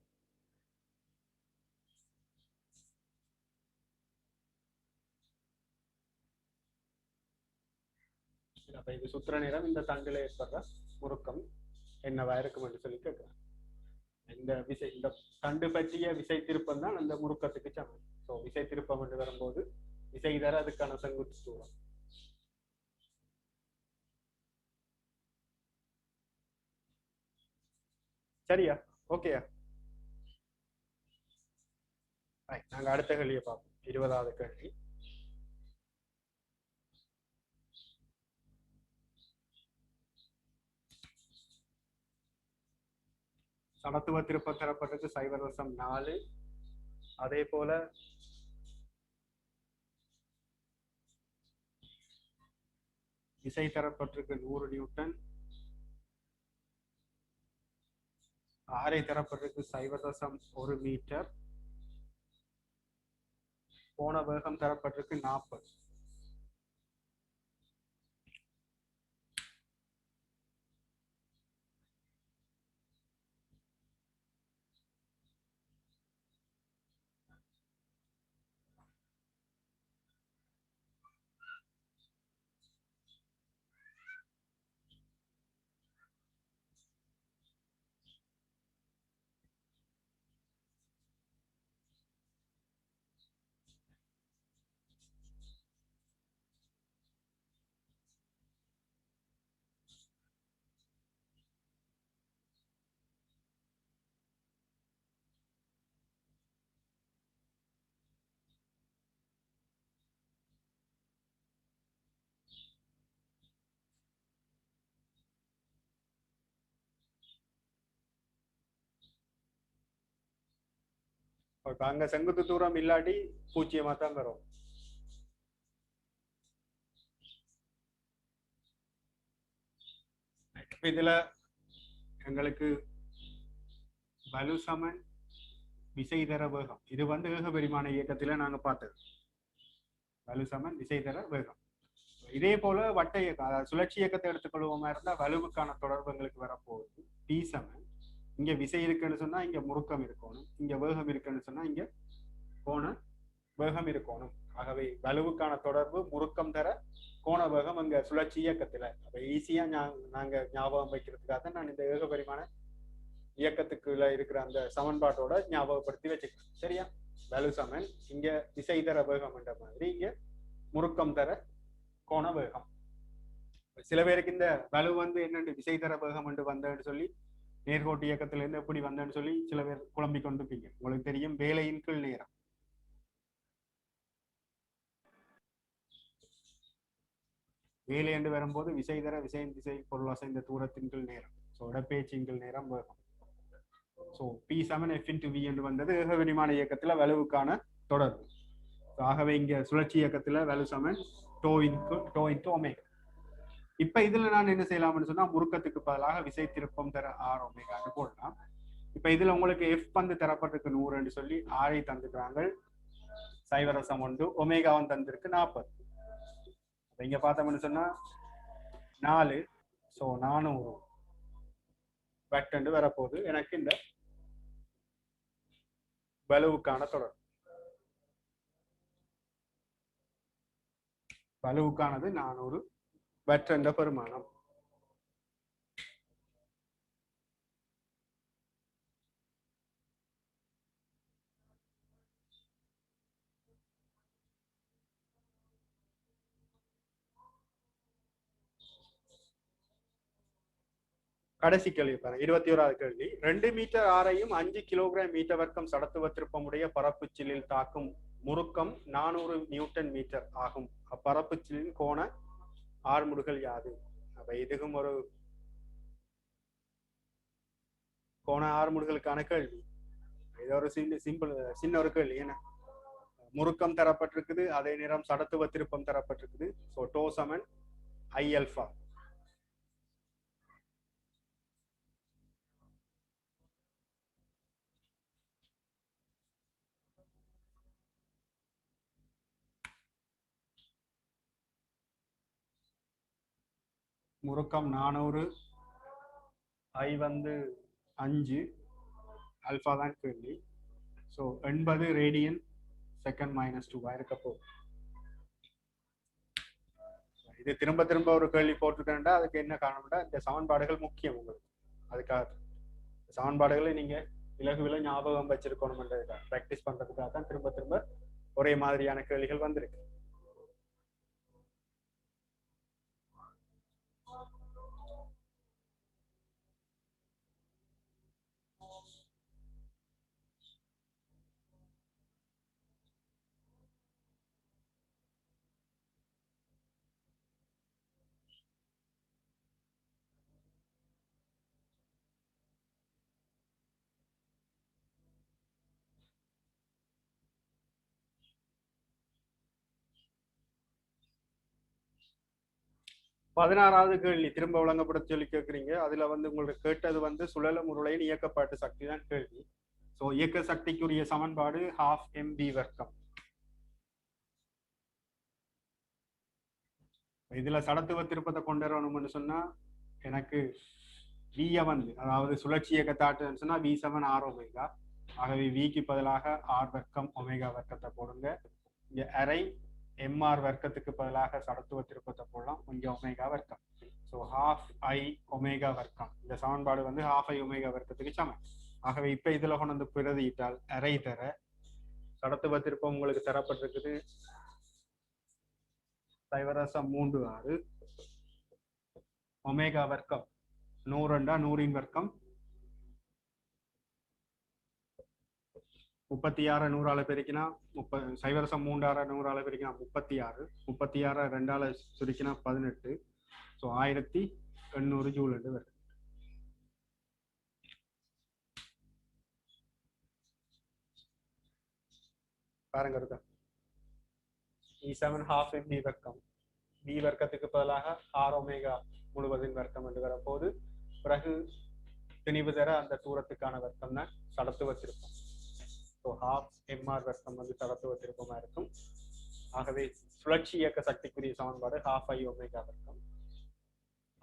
அப்ப இது சுத்திர நேரம் இந்த தண்டில ஏற்படுற முறுக்கம் என்னவா இருக்கும் என்று சொல்லி கேட்கிறேன். இந்த விசை இந்த தண்டு பற்றிய விசை திருப்பம் தான் அந்த முறுக்கத்துக்கு சமம். ஸோ விசை திருப்பம் என்று வரும்போது விசை தர அதுக்கான செங்குத்து தூரம். சரியா? ஓகேயா? நாங்க அடுத்த கேள்வியை பார்ப்போம். 20வது கேள்வி. சமத்துவ திருப்பம் தரப்பட்டது 0.4. அதே போல விசை தரப்பட்டிருக்கு 100 நியூட்டன். ஆரை தரப்பட்டிருக்கு 0.1 மீட்டர். கோண வேகம் தரப்பட்டிருக்கு 40. இப்ப அங்க செங்குத்து தூரம் இல்லாட்டி 0 தான் வரும். இதுல எங்களுக்கு வலு சமன் விசை தர வேகம் இது வந்து ஏகபரிமாண இயக்கத்துல நாங்க பார்த்தது. வலு சமன் விசை தர வேகம். இதே போல வட்ட இயக்கம் அதாவது சுழற்சி இயக்கத்தை எடுத்துக்கொள்வோமா இருந்தா வலுவுக்கான தொடர்பு எங்களுக்கு வரப்போகுது. டி சமன் இங்க விசை இருக்குன்னு சொன்னா இங்க முறுக்கம் இருக்கணும், இங்க வேகம் இருக்குன்னு சொன்னா இங்க கோண வேகம் இருக்கணும். ஆகவே வலுவுக்கான தொடர்பு முறுக்கம் தர கோண வேகம் அங்க சுழற்சி இயக்கத்துல. அப்ப ஈஸியா நாங்க ஞாபகம் வைக்கிறதுக்காக நான் இந்த ஏகபரிமாண இயக்கத்துக்குள்ள இருக்கிற அந்த சமன்பாட்டோட ஞாபகப்படுத்தி வச்சுக்கிறேன். சரியா? வலு சமன் இங்க விசை தர வேகம் என்ற மாதிரி இங்க முறுக்கம் தர கோண வேகம். சில பேருக்கு இந்த வலு வந்து என்னன்னு விசை தர வேகம் என்று வந்தேன்னு சொல்லி நேர்கோட்டு இயக்கத்துல இருந்து எப்படி வந்தேன்னு சொல்லி சில பேர் குழம்பிக் கொண்டிருப்பீங்க. உங்களுக்கு தெரியும் வேலையின் கீழ் நேரம். வேலை என்று வரும்போது விசை தர விசையின் திசை பொருள் அசைந்த தூரத்தின் கீழ் நேரம். ஸோ இடப்பெயர்ச்சியின் கீழ் நேரம் வேகம். So B Saman F into we என்று வந்தது ஏகபரிமாண இயக்கத்துல வலுவுக்கான தொடர்பு. ஆகவே இங்க சுழற்சி இயக்கத்துல வலு சமன் டோ இன்டு ஒமேகா. இப்ப இதுல நான் என்ன செய்யலாம்னு சொன்னா முறுக்கத்துக்கு பதிலாக விசை திருப்பம் தர ஆர் ஒமேகான்னு போடலாம். இப்ப இதுல உங்களுக்கு எஃப் வந்து தரப்பட்டிருக்கு 100 சொல்லி ஆரை தந்துக்கிறாங்க 0.1 ஒமேகாவும் தந்திருக்கு 40. இங்க பார்த்தோம்னு சொன்னா 4 ஸோ 400 வெட்டண்டு வரப்போகுது எனக்கு இந்த வலுவுக்கான தொடர். வலுவுக்கானது 400 வெட்டண்ட பெருமானம். கடைசி கேள்வி பாருங்க, 21வது கேள்வி. 2 மீட்டர் ஆரையும் 5 கிலோகிராம் மீட்டர் வர்க்கம் சடத்துவ திருப்பமுடைய பரப்பு சில்லில் தாக்கும் முறுக்கம் 400 நியூட்டன் மீட்டர் ஆகும். அப்பரப்பு சில்லின் கோண ஆர்முடுகள் யாது? அப்ப இதுக்கும் ஒரு கோண ஆர்முடுகளுக்கான கேள்வி. இது ஒரு சின்ன ஒரு கேள்வி. ஏன்னா முறுக்கம் தரப்பட்டிருக்குது, அதே நேரம் சடத்துவ திருப்பம் தரப்பட்டிருக்குது. ஸோ டோ சமன் ஐ அல்ஃபா. முறுக்கம் 400, ஐ வந்து 5, அல்ஃபா தான் கேள்வி. ஸோ 80 ரேடியன் செகண்ட் -2 இருக்க போகுது. இது திரும்ப திரும்ப ஒரு கேள்வி போட்டிருக்கேன்டா, அதுக்கு என்ன காரணம்டா, இந்த சமன்பாடுகள் முக்கியம் உங்களுக்கு. அதுக்காக சமன்பாடுகளை நீங்க இலகுவில ஞாபகம் வச்சிருக்கணும்ன்றதுக்காக, ப்ராக்டிஸ் பண்றதுக்காக தான் திரும்ப திரும்ப ஒரே மாதிரியான கேள்விகள் வந்திருக்கு. பதினாறாவது கேள்வி திரும்ப வழங்கப்பட சொல்லி கேட்குறீங்க. அதுல வந்து உங்களுக்கு கேட்டது வந்து சுழலும் உருளையின் இயக்கப்பாட்டு சக்தி தான் கேள்வி. ஸோ இயக்க சக்திக்குரிய சமன்பாடு 12 mv வர்க்கம். இதுல சடத்துவ திருப்பத்தை கொண்டு வரணும்னு சொன்னா எனக்கு விய வந்து, அதாவது சுழற்சி இயக்க தாட்டுன்னு சொன்னா V7 R ஒமேகா. ஆகவே விக்கு பதிலாக ஆர் வர்க்கம் ஒமேகா வர்க்கத்தை போடுங்க. இங்க அரை எம்ஆர் வர்க்கத்துக்கு பதிலாக சடத்துவ திருப்பத்தை போடலாம், இங்க ஒமேகா வர்க்கம். ஸோ 12i ஒமேகா வர்க்கம். இந்த சமன்பாடு வந்து 12i ஒமேகா வர்க்கத்துக்கு சமம். ஆகவே இப்ப இதுல கொண்டு வந்து பிரதியிட்டால் அரை தர சடத்துவ திருப்பம் உங்களுக்கு தரப்பட்டிருக்குது 0.36 ஒமேகா வர்க்கம் 100 100 வர்க்கம் 36 100 பெருக்கினா 0.3 100 பெருக்கினா 36 2 சுருக்கினா 18. ஸோ 1800 ஜூல் என்று வருது. பாருங்க இருக்கா, E7 12 mv வர்க்கம், V வர்க்கத்துக்கு பதிலாக ஆர் ஒமேகா முழுவதின் வர்க்கம் என்று வரப்போது, பிறகு திணிவு தர அந்த தூரத்துக்கான வர்க்கம் தான் சடத்துவ திருப்பம். ஸோ 12 mr வர்க்கம் வந்து சடத்துவ திருப்பமா இருக்கும். ஆகவே சுழற்சி இயக்க சக்திக்குரிய சமன்பாடு 12i ஒமேகா வர்க்கம்.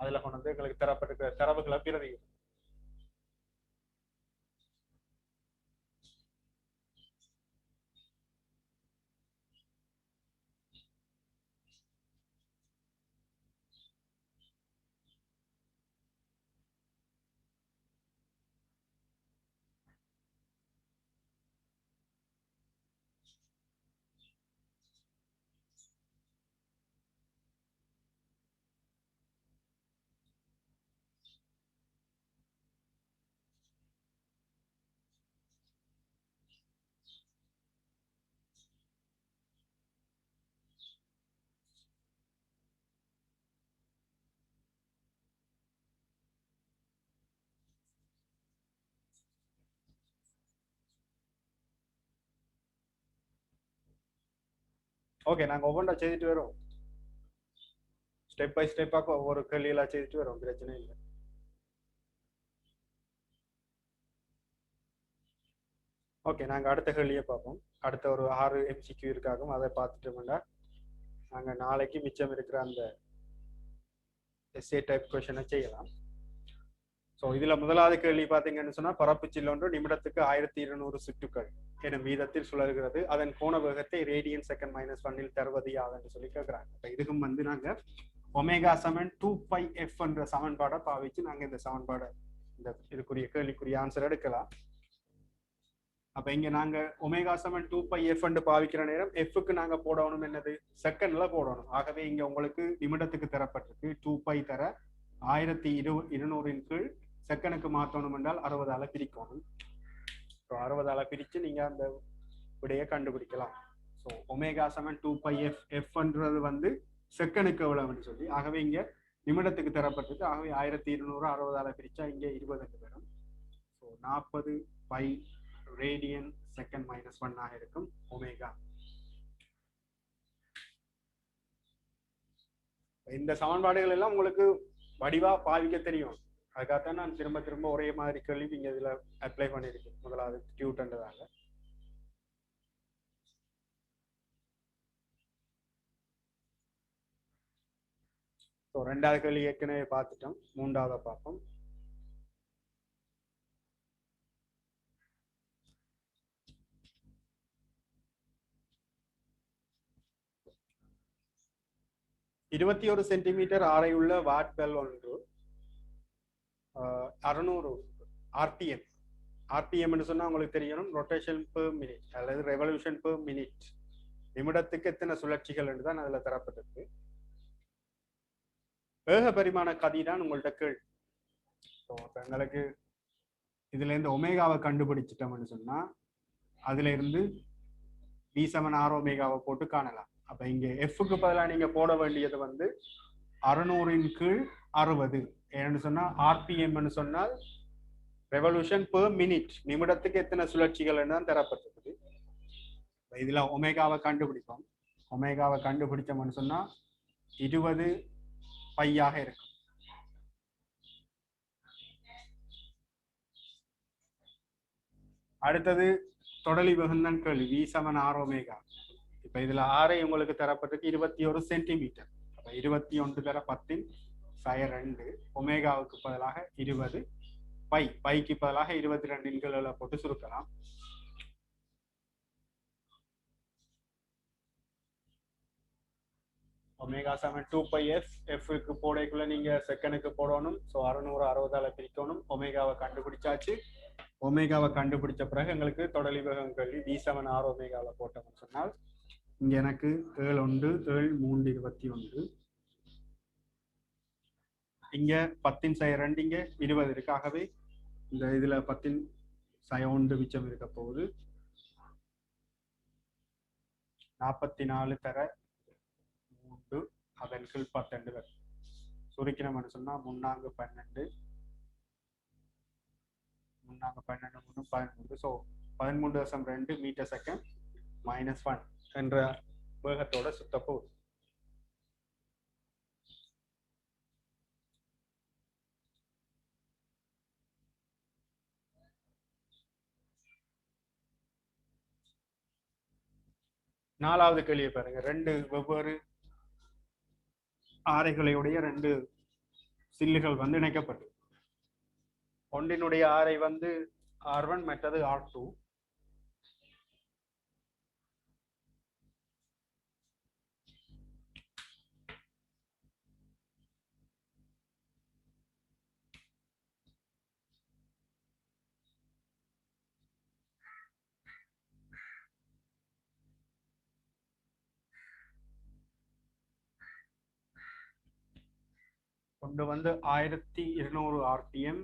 அதுல கொண்டு வந்து எங்களுக்கு தரப்பட்டிருக்கிற தரவுகளை பிரதி. ஓகே, நாங்க ஒவ்வொன்றா செய்துட்டு வரோம். ஸ்டெப் பை ஸ்டெப்பாக ஒவ்வொரு கேள்வியெல்லாம் செய்துட்டு வரோம், பிரச்சனை இல்லை. ஓகே, நாங்கள் அடுத்த கேள்வியை பார்ப்போம். அடுத்த ஒரு 6 MCQ இருக்காகும், அதை பார்த்துட்டோம்னா நாங்கள் நாளைக்கு மிச்சம் இருக்கிற அந்த எஸ்ஏ டைப் கொஷனை செய்யலாம். ஸோ இதுல முதலாவது கேள்வி பார்த்தீங்கன்னு சொன்னா பரப்பு சில்லொன்று நிமிடத்துக்கு 1200 சுற்றுக்கள் எனும் வீதத்தில் சுழல்கிறது, அதன் கோண வேகத்தை ரேடியன் செகண்ட் மைனஸ் ஒன்னில் தருவது யாதுன்னு சொல்லி கேட்குறாங்க. இப்போ இதுக்கும் வந்து நாங்க ஒமேகா சமன் 2πf என்ற சமன்பாடை பாவிச்சு நாங்க இந்த சமன்பாடை இந்த இதுக்குரிய கேள்விக்குரிய ஆன்சர் எடுக்கலாம். அப்ப இங்க நாங்க ஒமேகா சமன் 2πf பாவிக்கிற நேரம் எஃப்க்கு நாங்க போடணும் என்னது செகண்ட்ல போடணும். ஆகவே இங்க உங்களுக்கு நிமிடத்துக்கு தரப்பட்டிருக்கு 2π தர 1200 கீழ் செகண்டுக்கு மாற்றணும் என்றால் 60ஆல பிரிக்கணும். 60ஆல பிரிச்சு நீங்க அந்த விடையை கண்டுபிடிக்கலாம். ஸோ ஒமேகா சமன் 2πf எஃப்ன்றது வந்து செகண்டுக்கு எவ்வளவுன்னு சொல்லி, ஆகவே இங்க நிமிடத்துக்கு தரப்பட்டிருக்கு. ஆகவே 1200 60ஆல பிரிச்சா இங்க 20 வரும். So 40 by radian second minus 1 ஆக இருக்கும் ஒமேகா. இந்த சமன்பாடுகள் எல்லாம் உங்களுக்கு வடிவா பாவிக்க தெரியும். அதுக்காகத்தான் நான் திரும்ப திரும்ப ஒரே மாதிரி கேள்வி இங்க இதுல அப்ளை பண்ணிருக்கேன். முதலாவது டியூட்ன்றதாங்க. ஸோ ரெண்டாவது கேள்வி ஏற்கனவே பார்த்துட்டோம், மூன்றாவது பார்ப்போம். இருபத்தி ஒரு சென்டிமீட்டர் ஆரையுள்ள வாட் பெல் ஒன்று 600 ஆர்பிஎம். ஆர்பிஎம் சொன்னா உங்களுக்கு தெரியணும் ரொட்டேஷன் பெர் மினிட் அல்லது ரெவல்யூஷன் பெர் மினிட். நிமிடத்துக்கு எத்தனை சுழற்சிகள் என்று தான் அதுல தரப்பட்டிருக்கு. வேக பரிமாண கதி தான் உங்கள்ட்ட கேள்வி. எங்களுக்கு இதுல இருந்து ஒமேகாவை கண்டுபிடிச்சிட்டோம்னு சொன்னா அதுல இருந்து V7 R ஒமேகாவை போட்டு காணலாம். அப்ப இங்க எஃப்க்கு பதிலாக நீங்க போட வேண்டியது வந்து 600 கீழ் 60. ஏன்னு சொன்னா ஆர்பிஎம் சொன்னால் ரெவல்யூஷன் பெர் மினிட், நிமிடத்துக்கு எத்தனை சுழற்சிகள் தான் தரப்பட்டிருக்குது. இதுல ஒமேகாவை கண்டுபிடிப்போம். ஒமேகாவை கண்டுபிடிச்சோம்னு சொன்னா 20 பையாக இருக்கும். அடுத்தது தொடலி வகுந்தன் கேள்வி V7 R ஒமேகா. இப்ப இதுல ஆரை உங்களுக்கு தரப்பட்டிருக்கு 21 சென்டிமீட்டர். அப்ப 21 தர 10 2 ஒமேகாவுக்கு பதிலாக 20 பை, பைக்கு பதிலாக 22 எண்களை போட்டு சுருக்கலாம். ஒமேகா சமன் 2πf எஃப்க்கு போடக்குள்ள நீங்க செகண்டுக்கு போடணும். ஸோ 600 60ஆல பிரிக்கணும். ஒமேகாவை கண்டுபிடிச்சாச்சு. ஒமேகாவை கண்டுபிடிச்ச பிறகு எங்களுக்கு தொடலி வேகம் கேள்வி V7 R ஒமேகாவை போட்டோம்னு சொன்னால் இங்க எனக்கு 7 1 7 3 21, இங்க 10 2 இங்க 20 இருக்கு. ஆகவே இந்த இதுல 10 1 மிச்சம் இருக்க போகுது. 44 தர 3 அதன் கீழ் 12 சுருக்கினோம்னு சொன்னா 3 12 13. ஸோ 13.2 மீட்டர் செகண்ட் -1 என்ற வேகத்தோட சுத்த போகுது. நாலாவது கேள்வியை பாருங்க. ரெண்டு வெவ்வேறு ஆரைகளுடைய ரெண்டு சில்லுகள் வந்து இணைக்கப்பட்டு, ஒன்றினுடைய ஆரை வந்து R1 மற்றது R2. ஒன்று வந்து 1200 RPM,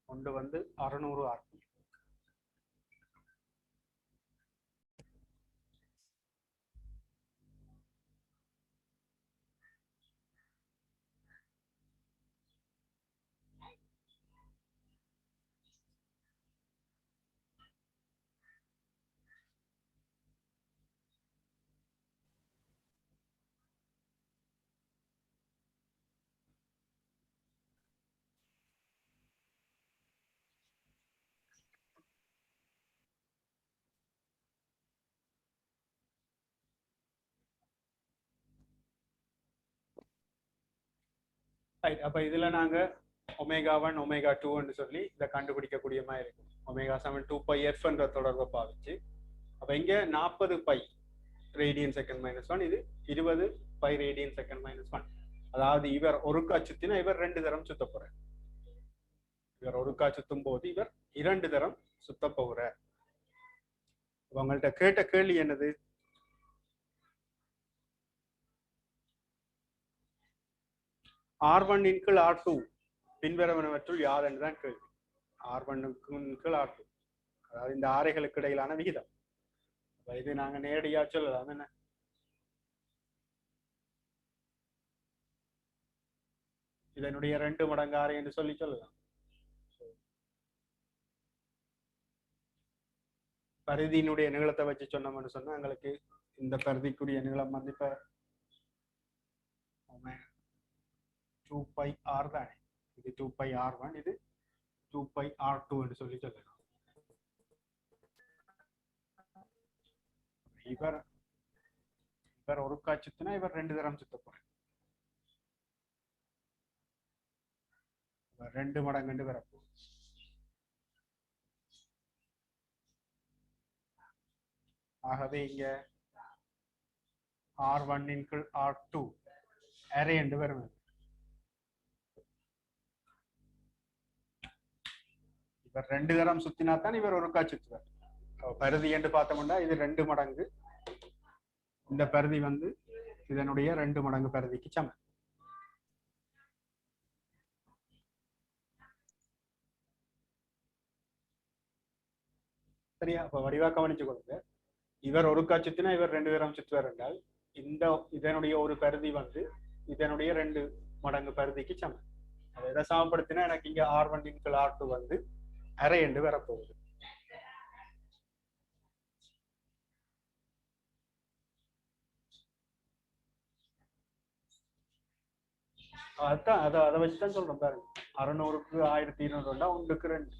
ஒன்று வந்து 600 RPM. அப்ப இதுல நாங்க ஒமேகா 1 ஒமேகா 2 சொல்லி இதை கண்டுபிடிக்கக்கூடிய மாதிரி இருக்கும். ஒமேகா 7 2πf என்ற தொடர்பை பாவிச்சு அப்ப இங்க 40π ரேடியன் செகண்ட் -1, இது 20π ரேடியன் செகண்ட் -1. அதாவது இவர் ஒருக்கா சுத்தினா இவர் 2 தரம் சுத்த போறார். இவர் ஒருக்கா சுத்தும் போது இவர் 2 தரம் சுத்த போகிறார். உங்கள்கிட்ட கேட்ட கேள்வி என்னது? R1 இன் கீழ் R2 பின்வருவனவற்றுள் யார் என்றுதான் கேள்வி. R1 கீழ் R2, அதாவது இந்த ஆரைகளுக்கு இடையிலான விகிதம். இது நாங்க நேரடியா சொல்லலாம். என்ன இதனுடைய 2 மடங்கு ஆரை என்று சொல்லலாம். பரிதியினுடைய நீளத்தை வச்சு சொன்னோம்னு சொன்னா எங்களுக்கு இந்த பரிதிக்குரிய நீளம் வந்து இப்ப 2πr தானே. இது 2πr1, இது 2πr2 என்று சொல்லலாம். இவர் ஒருக்கா சுத்தினா இவர் 2 தரம் சுத்த போறார். 2 மடங்கு வரப்போ ஆகவே இங்க R1 இன் கீழ் R2 அரே என்று வரும். இவர் 2 தரம் சுத்தினா தான் இவர் ஒருக்கா சுத்துவார். பருதி என்று பார்த்தோம்னா இது 2 மடங்கு. இந்த பருதி வந்து இதனுடைய 2 மடங்கு பருதிக்கு சமம். சரியா? அப்ப வடிவா கவனிச்சு கொடுங்க. இவர் ஒருக்கா சுத்தினா இவர் 2 தரம் சுத்துவார் என்றால் இதனுடைய ஒரு பருதி வந்து இதனுடைய 2 மடங்கு பருதிக்கு சமம். அதை எதை சமப்படுத்தினா எனக்கு இங்க R1 இன் கீழ் R2 வந்து அரை என்று வரப்போகுது. அதுதான் அதை வச்சுதான் சொல்றோம் பாருங்க. 600க்கு 1200 ஒன்றுக்கு 2.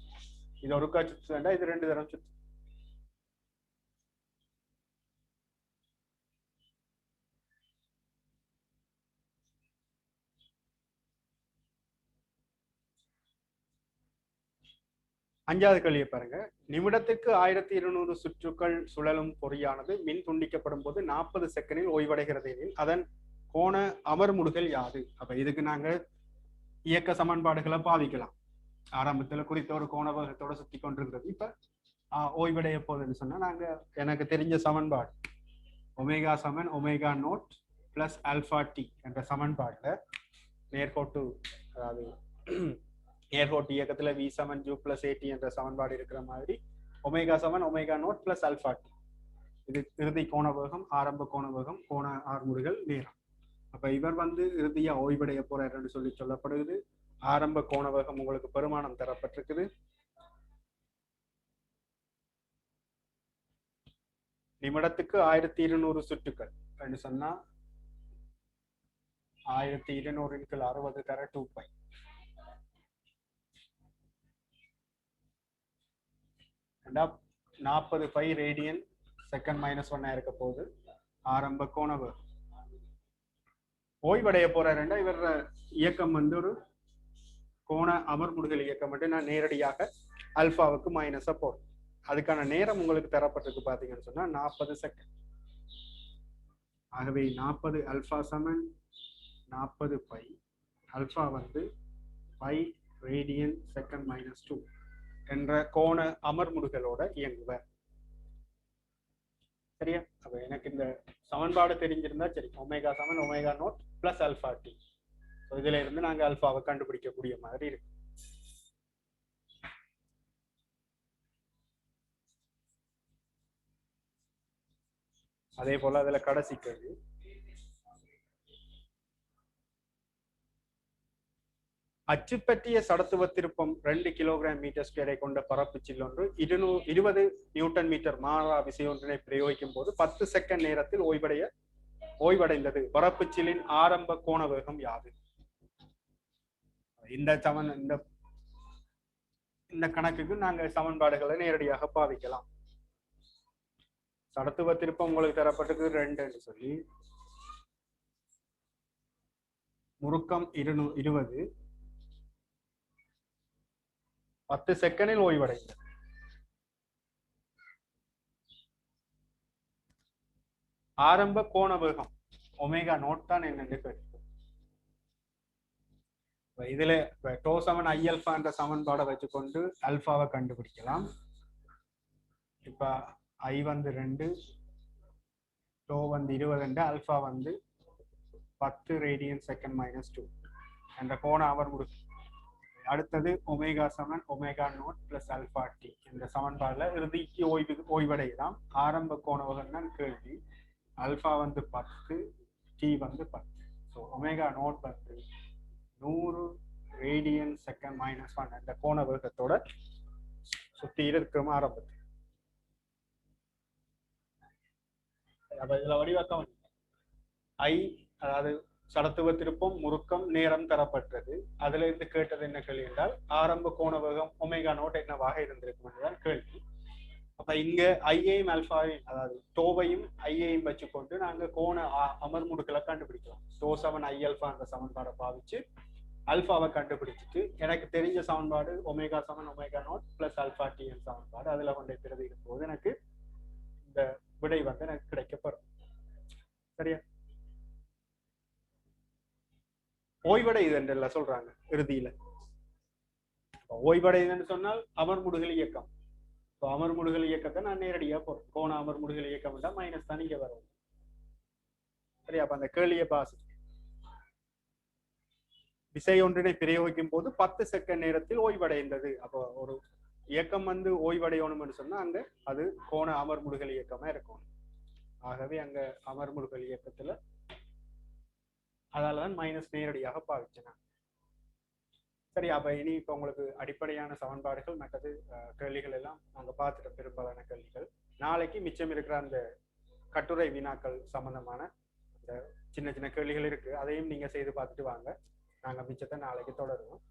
இது ஒருக்கா சுத்து வேண்டாம், இது 2 தரம் சுத்து. அஞ்சாவது கேள்வியை பாருங்க. நிமிடத்துக்கு 1200 சுற்றுக்கள் சுழலும் பொறியானது மின் துண்டிக்கப்படும் போது 40 செகண்டில் ஓய்வடைகிறது எனில் அதன் கோண அமர்முடுதல் யாது? அப்ப இதுக்கு நாங்க இயக்க சமன்பாடுகளை பாவிக்கலாம். ஆரம்பத்துல குறித்த ஒரு கோண வேகத்தோட சுத்தி கொண்டிருக்கிறது. இப்ப ஓய்வடைய போகுதுன்னு சொன்னா நாங்க எனக்கு தெரிஞ்ச சமன்பாடு ஒமேகா சமன் omega nought plus alpha t என்ற சமன்பாடுல நேர்கோட்டு, அதாவது நேர்கோட்டு இயக்கத்துல v சமன் u பிளஸ் at என்ற சமன்பாடு இருக்கிற மாதிரி ஒமேகா சமன் omega nought plus alpha t. இது இறுதி கோண வேகம், ஆரம்ப கோண வேகம், கோண ஆர்முடுகள், நேரம். அப்ப இவர் வந்து இறுதியா ஓய்வடைய போறார் என்று சொல்லப்படுகிறது. ஆரம்ப கோண வேகம் உங்களுக்கு பெருமானம் தரப்பட்டிருக்குது. நிமிடத்துக்கு 1200 சுற்றுக்கள் என்று சொன்னா 1200 × 60 தர 2π. ரெண்டா 40π ரேடியன் செகண்ட் -1 இருக்க போது ஆரம்ப கோண வேகம். ஓய்வடைய போறாருன்னா இவர் இயக்கம் வந்து ஒரு கோண அமர்முடுதல் இயக்கம் மட்டும் நான் நேரடியாக அல்பாவுக்கு மைனஸா போறேன். அதுக்கான நேரம் உங்களுக்கு தரப்பட்டிருக்கு பாத்தீங்கன்னு சொன்னா 40 செகண்ட். ஆகவே 40 அல்பா சமன் 40π. அல்பா வந்து π ரேடியன் செகண்ட் -2 என்ற கோண அமர்முடுகளோட இயங்குவார். சரியா? அப்ப எனக்கு இந்த சமன்பாடு தெரிஞ்சிருந்தா சரி. ஒமேகா சமன் omega nought plus alpha t. இதுல இருந்து நாங்க அல்பாவை கண்டுபிடிக்கக்கூடிய மாதிரி இருக்கு. அதே போல அதுல கடைசி கேள்வி, அச்சுப்பற்றிய சடத்துவ திருப்பம் 2 kg/m² கொண்ட பரப்பு சில் ஒன்று 20 Nm மாறா விசை ஒன்றினை பிரயோகிக்கும் போது 10 செகண்ட் நேரத்தில் ஓய்வடைந்தது. பரப்பு சில்லின் ஆரம்ப கோண வேகம் யாது? இந்த கணக்குக்கு நாங்க சமன்பாடுகளை நேரடியாக பாவிக்கலாம். சடத்துவ திருப்பம் உங்களுக்கு தரப்பட்டது 2 என்று சொல்லி முறுக்கம் 20, 10 செகண்டில் ஓய்வடைந்தது. ஆரம்ப கோண வேகம் ஒமேகா நோட் தான் என்னன்னு கேட்கும். இதுல டோ சமன் ஐ அல்பா என்ற சமன்பாடை வச்சுக்கொண்டு அல்பாவை கண்டுபிடிக்கலாம். இப்ப ஐ வந்து 2, டோ வந்து 20, அல்பா வந்து 10 ரேடியன் செகண்ட் மைனஸ் 2 என்ற கோண அவர் முடிக்கும். அடுத்தது ஒமேகா சமன் omega nought plus alpha t இந்த சமன்பாடுல இறுதிக்கு ஓய்வடையலாம். ஆரம்ப கோண வேகம் தான் கேள்வி. அல்பா வந்து 10, டி வந்து 10. ஸோ ஒமேகா நோட் வந்து 100 ரேடியன் செகண்ட் மைனஸ் 1 என்ற கோண வேகத்தோட சுத்தி இருக்கிறோம் ஆரம்பத்தில். அப்ப இதுல வடிவாக்கம் ஐ அதாவது சடத்துவ திருப்பம், முறுக்கம், நேரம் தரப்பட்டது. அதுல இருந்து கேட்டது என்ன கேள்வி என்றால் ஆரம்ப கோண வேகம் ஒமேகா நோட் என்னவாக இருந்திருக்கும் என்றுதான் கேள்வி. அப்ப இங்க ஐயையும் அல்பாவையும் அதாவது டோவையும் ஐயையும் வச்சுக்கொண்டு நாங்க கோண அமர்முடுக்களை கண்டுபிடிக்கலாம். டோ சமன் ஐ அல்பா என்ற சமன்பாடை பாவிச்சு அல்பாவை கண்டுபிடிச்சிட்டு எனக்கு தெரிஞ்ச சமன்பாடு ஒமேகா சமன் omega nought plus alpha t என் சமன்பாடு அதுல கொண்டே பிரதிக்கும் போது எனக்கு இந்த விடை வந்து எனக்கு கிடைக்கப்படும். சரியா? ஓய்வடையுதுன்னு சொல்றாங்க இறுதியில. ஓய்வடையுதுன்னு சொன்னால் அமர்முடுகல் இயக்கம். அமர்முடுகல் இயக்கத்தை நான் நேரடியா போறேன். கோண அமர்முடுகல் இயக்கம் மைனஸ் தான் இங்க வரும். சரியா? அப்ப அந்த கேள்வியை பாஸ் விசை ஒன்றினை பிரயோகிக்கும் போது 10 செகண்ட் நேரத்தில் ஓய்வடைந்தது. அப்போ ஒரு இயக்கம் வந்து ஓய்வடையணும்னு சொன்னா அங்க அது கோண அமர்முடுகல் இயக்கமா இருக்கும். ஆகவே அங்க அமர்முடுகல் இயக்கத்துல அதாலதான் மைனஸ் நேரடியாக பாவிச்சேன். சரி, அப்ப இனி இப்ப உங்களுக்கு அடிப்படையான சமன்பாடுகள் மற்றது கேள்விகள் எல்லாம் நாங்க பார்த்துட்ட பெரும்பாலான கேள்விகள். நாளைக்கு மிச்சம் இருக்கிற அந்த கட்டுரை வினாக்கள் சம்பந்தமான அந்த சின்ன சின்ன கேள்விகள் இருக்கு. அதையும் நீங்க செய்து பார்த்துட்டு வாங்க. நாங்க மிச்சத்தை நாளைக்கு தொடருவோம்.